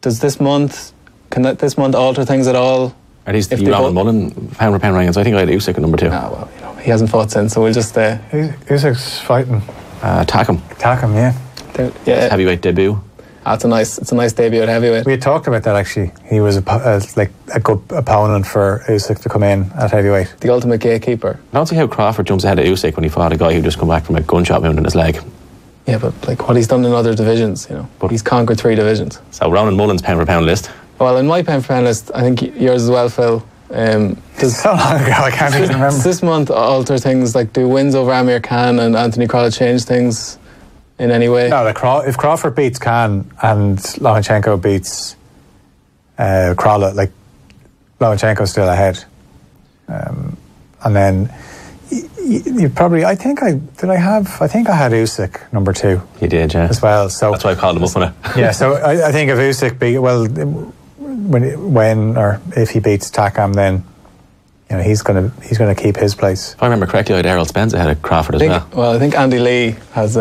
Does this month, can this month alter things at all? Are these the Round Mullen pound for pound rankings? I think I had Usyk at number 2. Ah, well, you know, he hasn't fought since, so we'll just Usyk's fighting Takam. Takam, yeah. Heavyweight debut. It's a nice debut at heavyweight. We had talked about that, actually. He was like a good opponent for Usyk to come in at heavyweight. The ultimate gatekeeper. I don't see how Crawford jumps ahead of Usyk when he fought a guy who just come back from a gunshot wound in his leg. Yeah, but like what he's done in other divisions, you know. But he's conquered 3 divisions. So Ronan Mullen's pound for pound list. Well, in my pound for pound list, I think yours as well, Phil. Does so long ago, I can't even remember. Does this month alter things? Like, do wins over Amir Khan and Anthony Crolla change things in any way? No, if Crawford beats Khan and Lomachenko beats Crolla, like Lomachenko's still ahead, and then you probably. I think I had Usyk number 2. You did, yeah, as well. So that's why I called him up on it. Yeah, so I think if Usyk when or if he beats Takam, then you know he's gonna keep his place. If I remember correctly, I had Errol Spence ahead of Crawford as well. Well, I think Andy Lee has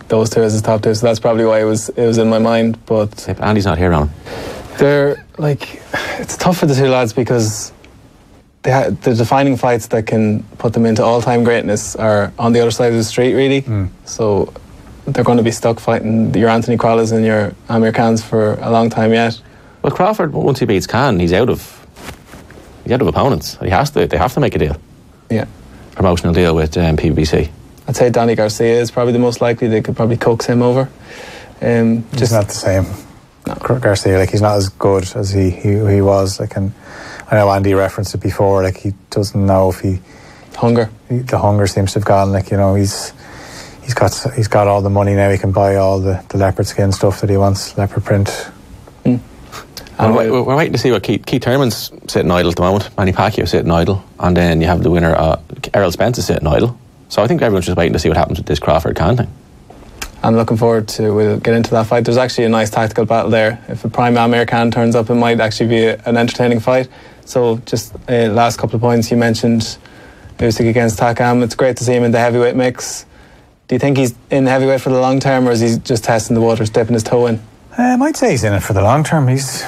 those 2 as his top 2, so that's probably why it was in my mind. But if Andy's not here, on they're like, it's tough for the 2 lads because the defining fights that can put them into all-time greatness are on the other side of the street, really. So they're going to be stuck fighting your Anthony Crollas and your Amir Khans for a long time yet. Well, Crawford, once he beats Khan, he's out of opponents. They have to make a deal. Yeah, promotional deal with PBC. I'd say Danny Garcia is probably the most likely. They could probably coax him over. He's not the same. No. Garcia, like, he's not as good as he was. Like, and I know Andy referenced it before. Like, he doesn't know if the hunger seems to have gone. Like, you know, he's got all the money now. He can buy all the leopard skin stuff that he wants, leopard print. And we're waiting to see what Keith Thurman's sitting idle at the moment. Manny Pacquiao sitting idle, and then you have the winner, Errol Spence, is sitting idle. So I think everyone's just waiting to see what happens with this Crawford-Khan thing. I'm looking forward to, we'll get into that fight. There's actually a nice tactical battle there. If a prime Amir Khan turns up, it might actually be an entertaining fight. So just last couple of points, you mentioned Usyk against Takam. It's great to see him in the heavyweight mix. Do you think he's in heavyweight for the long term, or is he just testing the waters, dipping his toe in? I might say he's in it for the long term. He's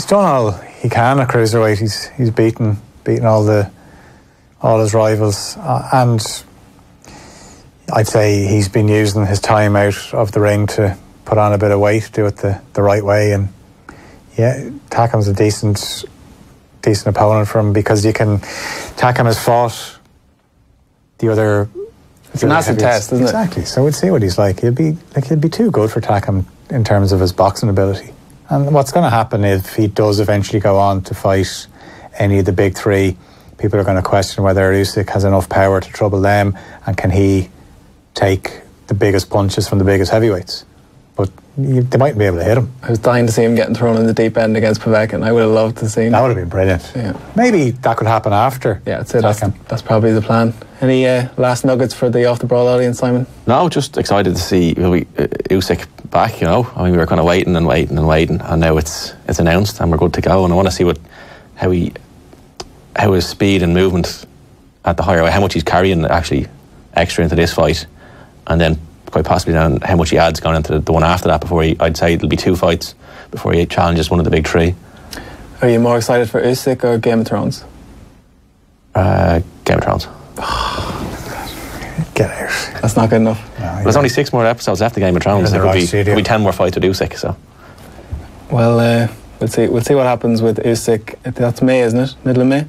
done all he can at cruiserweight. He's beaten all his rivals, and I'd say he's been using his time out of the ring to put on a bit of weight, do it the right way. And yeah, Takam's a decent opponent for him, because Takam has fought the other. It's an acid test, isn't it? Exactly. So we'll see what he's like. He'll be too good for Takam in terms of his boxing ability. And what's going to happen if he does eventually go on to fight any of the big 3, people are going to question whether Usyk has enough power to trouble them, and can he take the biggest punches from the biggest heavyweights. But they mightn't be able to hit him. I was dying to see him getting thrown in the deep end against Povetkin. I would have loved to see him. That would have been brilliant. Yeah. Maybe that could happen after. Yeah, that's probably the plan. Any last nuggets for the Off the Brawl audience, Simon? No, just excited to see Usyk back, you know. I mean, we were kind of waiting, and now it's announced and we're good to go. And I want to see how his speed and movement at the higher weight, how much he's carrying actually extra into this fight, and then quite possibly down how much he adds going into the one after that. I'd say it'll be 2 fights before he challenges one of the big 3. Are you more excited for Usyk or Game of Thrones? Game of Thrones. Get out. That's not good enough. No, there's only 6 more episodes after Game of Thrones. There'll be 10 more fights with Usyk. So, well, we'll see what happens with Usyk. That's May, isn't it? Middle of May.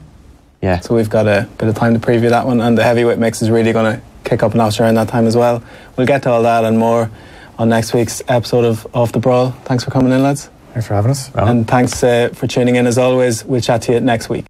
Yeah. So we've got a bit of time to preview that one, and the heavyweight mix is really going to kick up a notch around that time as well. We'll get to all that and more on next week's episode of Off the Brawl. Thanks for coming in, lads. Thanks for having us. And thanks for tuning in as always. We'll chat to you next week.